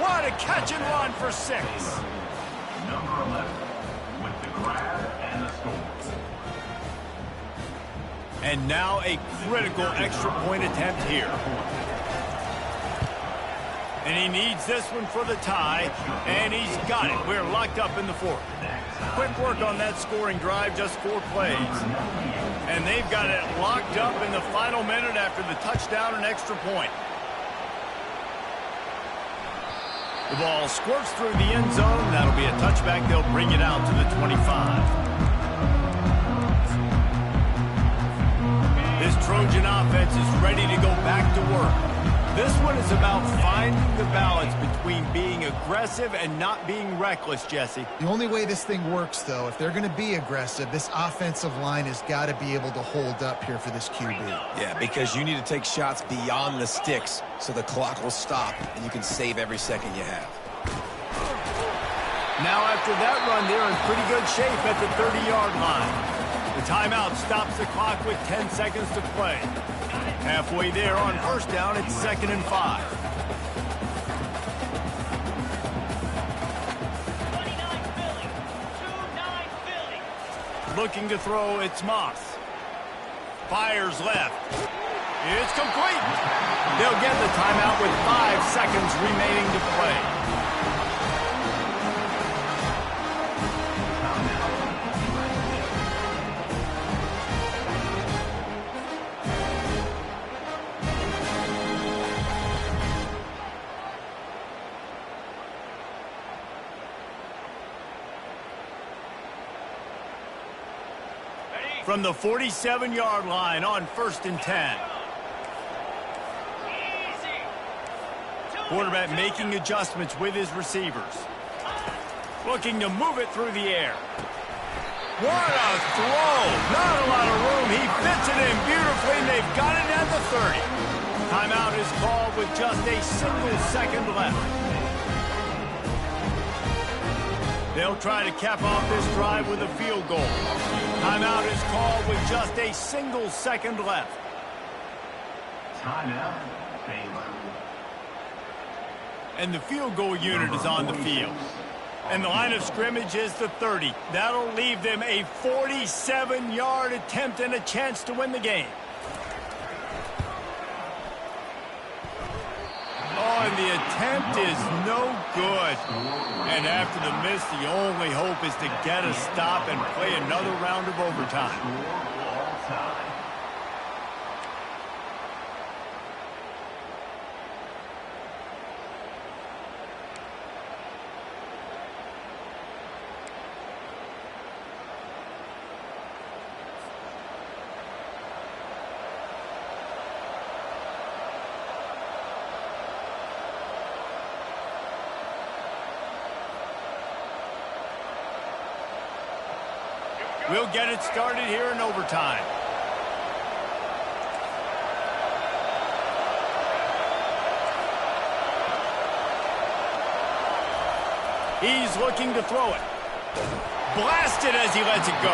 What a catch and run for 6. Number 11 with the grab and the score. And now a critical extra point attempt here. And he needs this one for the tie, and he's got it. We're locked up in the 4th. Quick work on that scoring drive, just 4 plays. And they've got it locked up in the final minute after the touchdown and extra point. The ball squirts through the end zone. That'll be a touchback. They'll bring it out to the 25. This Trojan offense is ready to go back to work. This one is about finding the balance between being aggressive and not being reckless, Jesse. The only way this thing works, though, if they're going to be aggressive, this offensive line has got to be able to hold up here for this QB. Yeah, because you need to take shots beyond the sticks so the clock will stop and you can save every second you have. Now after that run, they're in pretty good shape at the 30-yard line. The timeout stops the clock with 10 seconds to play. Halfway there on first down, it's 2nd and 5. 29 Philly. 2-9 Philly. Looking to throw, it's Moss. Fires left. It's complete. They'll get the timeout with 5 seconds remaining to play. From the 47-yard line on 1st and 10. Quarterback making adjustments with his receivers. Looking to move it through the air. What a throw! Not a lot of room. He fits it in beautifully, and they've got it at the 30. Timeout is called with just a single second left. They'll try to cap off this drive with a field goal. Timeout is called with just a single second left. Timeout, Baylor. And the field goal unit is on the field. And the line of scrimmage is the 30. That'll leave them a 47-yard attempt and a chance to win the game. Oh, and the attempt is no good. And after the miss, the only hope is to get a stop and play another round of overtime. We'll get it started here in overtime. He's looking to throw it. Blasted as he lets it go.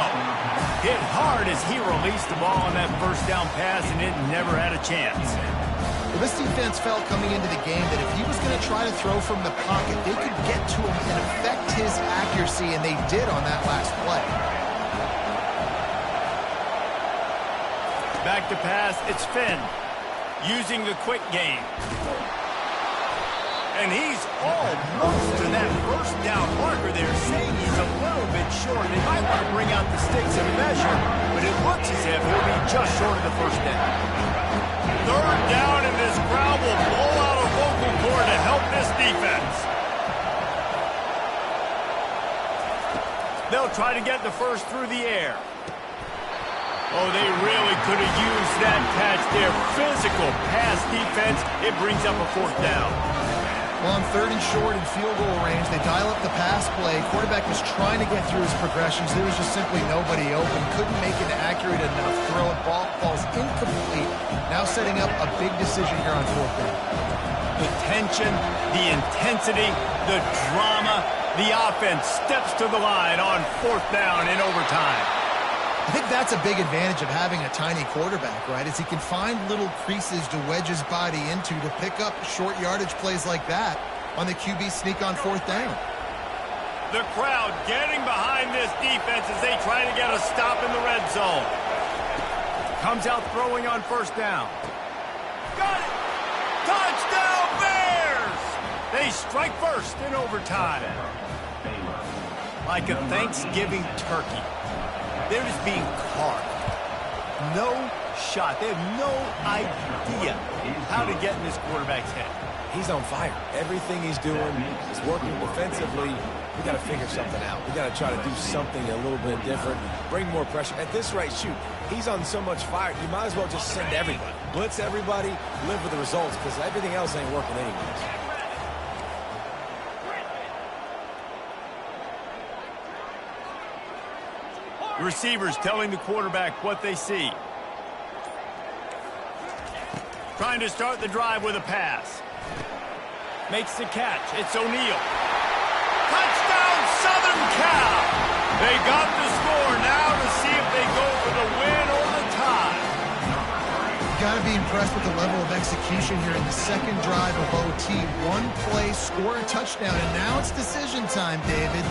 Hit hard as he released the ball on that first down pass, and it never had a chance. Well, this defense felt coming into the game that if he was going to try to throw from the pocket, they could get to him and affect his accuracy, and they did on that last play. Back to pass, it's Finn, using the quick game. And he's almost to that first down marker there, saying he's a little bit short. They might want to bring out the sticks and measure, but it looks as if he'll be just short of the first down. 3rd down, and this crowd will blow out a vocal cord to help this defense. They'll try to get the first through the air. Oh, they really could have used that catch there. Physical pass defense. It brings up a fourth down. Well, on 3rd and short and field goal range, they dial up the pass play. Quarterback was trying to get through his progressions. There was just simply nobody open. Couldn't make an accurate enough throw. Ball falls incomplete. Now setting up a big decision here on 4th down. The tension, the intensity, the drama. The offense steps to the line on 4th down in overtime. I think that's a big advantage of having a tiny quarterback, right? Is he can find little creases to wedge his body into to pick up short yardage plays like that on the QB sneak on 4th down. The crowd getting behind this defense as they try to get a stop in the red zone. Comes out throwing on 1st down. Got it! Touchdown Bears! They strike first in overtime. Like a Thanksgiving turkey. They're just being carved. No shot. They have no idea how to get in this quarterback's head. He's on fire. Everything he's doing is working defensively. We got to figure something out. We got to try to do something a little bit different. Bring more pressure. At this rate, shoot, he's on so much fire. You might as well just send everybody. Blitz everybody, live with the results, because everything else ain't working anyways. Receivers telling the quarterback what they see. Trying to start the drive with a pass. Makes the catch. It's O'Neal. Touchdown, Southern Cal! They got the score now to see if they go for the win or the tie. Got to be impressed with the level of execution here in the 2nd drive of OT. One play, score a touchdown, and now it's decision time, David.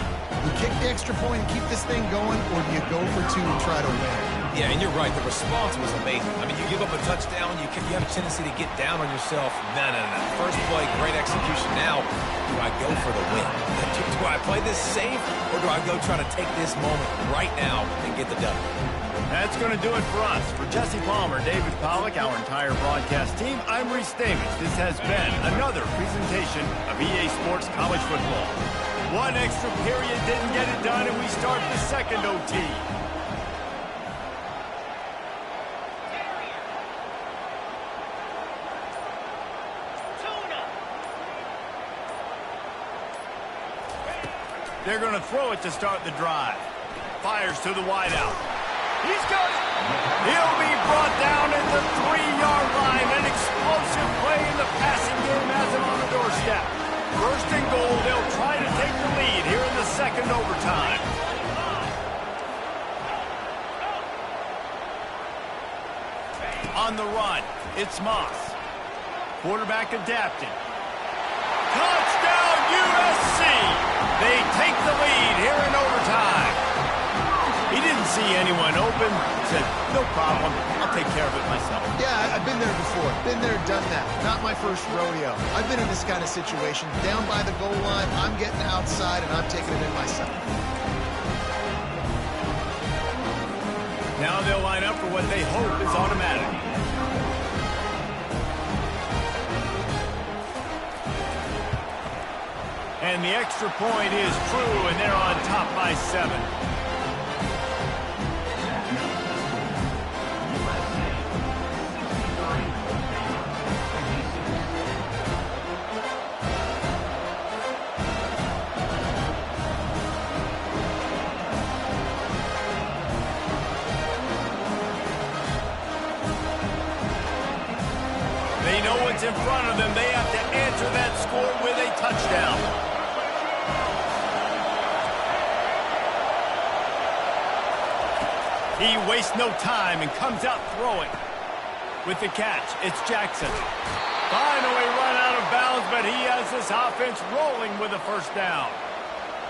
You kick the extra point and keep this thing going, or do you go for 2 and try to win? Yeah, and you're right. The response was amazing. I mean, you give up a touchdown, you have a tendency to get down on yourself. No. First play, great execution. Now, do I go for the win? Do I play this safe, or do I go try to take this moment right now and get the W? That's going to do it for us. For Jesse Palmer, David Pollack, our entire broadcast team, I'm Reese Davis. This has been another presentation of EA Sports College Football. One extra period didn't get it done, and we start the 2nd OT. They're going to throw it to start the drive. Fires to the wideout. He's got it. He'll be brought down at the 3-yard line. An explosive play in the passing game has him on the doorstep. 1st and goal. They'll try to take the lead here in the 2nd overtime. On the run, it's Moss. Quarterback adapted. Touchdown, USC! They take the lead here in overtime. He didn't see anyone open. Said, no problem. I'll take care of it myself. Yeah, I've been there before. Been there, done that. Not my first rodeo. I've been in this kind of situation. Down by the goal line, I'm getting outside, and I'm taking it in myself. Now they'll line up for what they hope is automatic. And the extra point is true, and they're on top by 7. They know what's in front of them. They have to answer that score with a touchdown. He wastes no time and comes out throwing. With the catch, it's Jackson. Finally run out of bounds, but he has this offense rolling with a 1st down.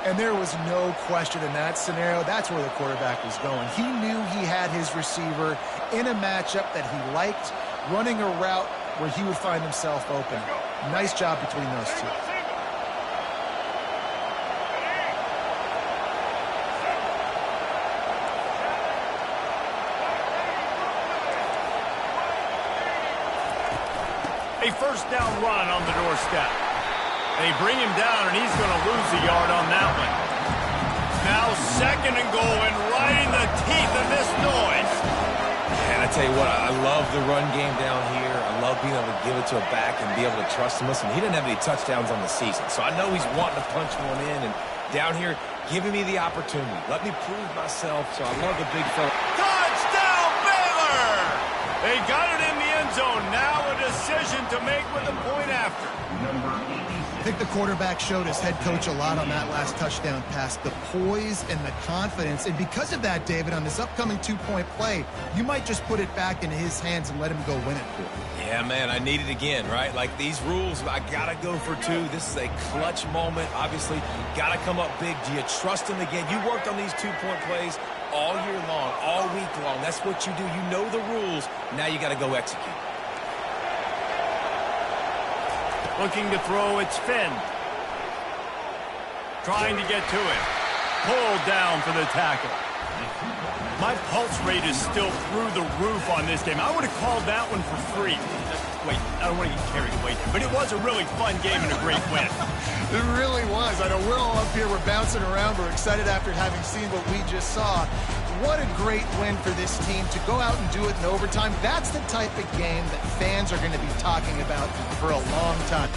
And there was no question in that scenario. That's where the quarterback was going. He knew he had his receiver in a matchup that he liked, running a route where he would find himself open. Nice job between those two. A 1st down run on the doorstep. They bring him down, and he's going to lose a yard on that one. Now 2nd and goal, and right in the teeth of this noise. tell you what, I love the run game down here. I love being able to give it to a back and be able to trust him. Listen, he didn't have any touchdowns on the season, so I know he's wanting to punch one in. And down here, giving me the opportunity. Let me prove myself, so I love the big fella. Touchdown, Baylor! They got it in the end zone. Now a decision to make with a point after. I think the quarterback showed his head coach a lot on that last touchdown pass, the poise and the confidence. And because of that, David, on this upcoming two-point play, you might just put it back into his hands and let him go win it for you. Yeah, man, I need it again, right? Like these rules, I got to go for two. This is a clutch moment. Obviously, got to come up big. Do you trust him again? You worked on these two-point plays all year long, all week long. That's what you do. You know the rules. Now you got to go execute. Looking to throw, it's Finn. Trying to get to it. Pulled down for the tackle. My pulse rate is still through the roof on this game. I would have called that one for free. Wait, I don't want to get carried away there, but it was a really fun game and a great win. It really was. I know we're all up here, we're bouncing around, we're excited after having seen what we just saw. What a great win for this team to go out and do it in overtime. That's the type of game that fans are going to be talking about for a long time.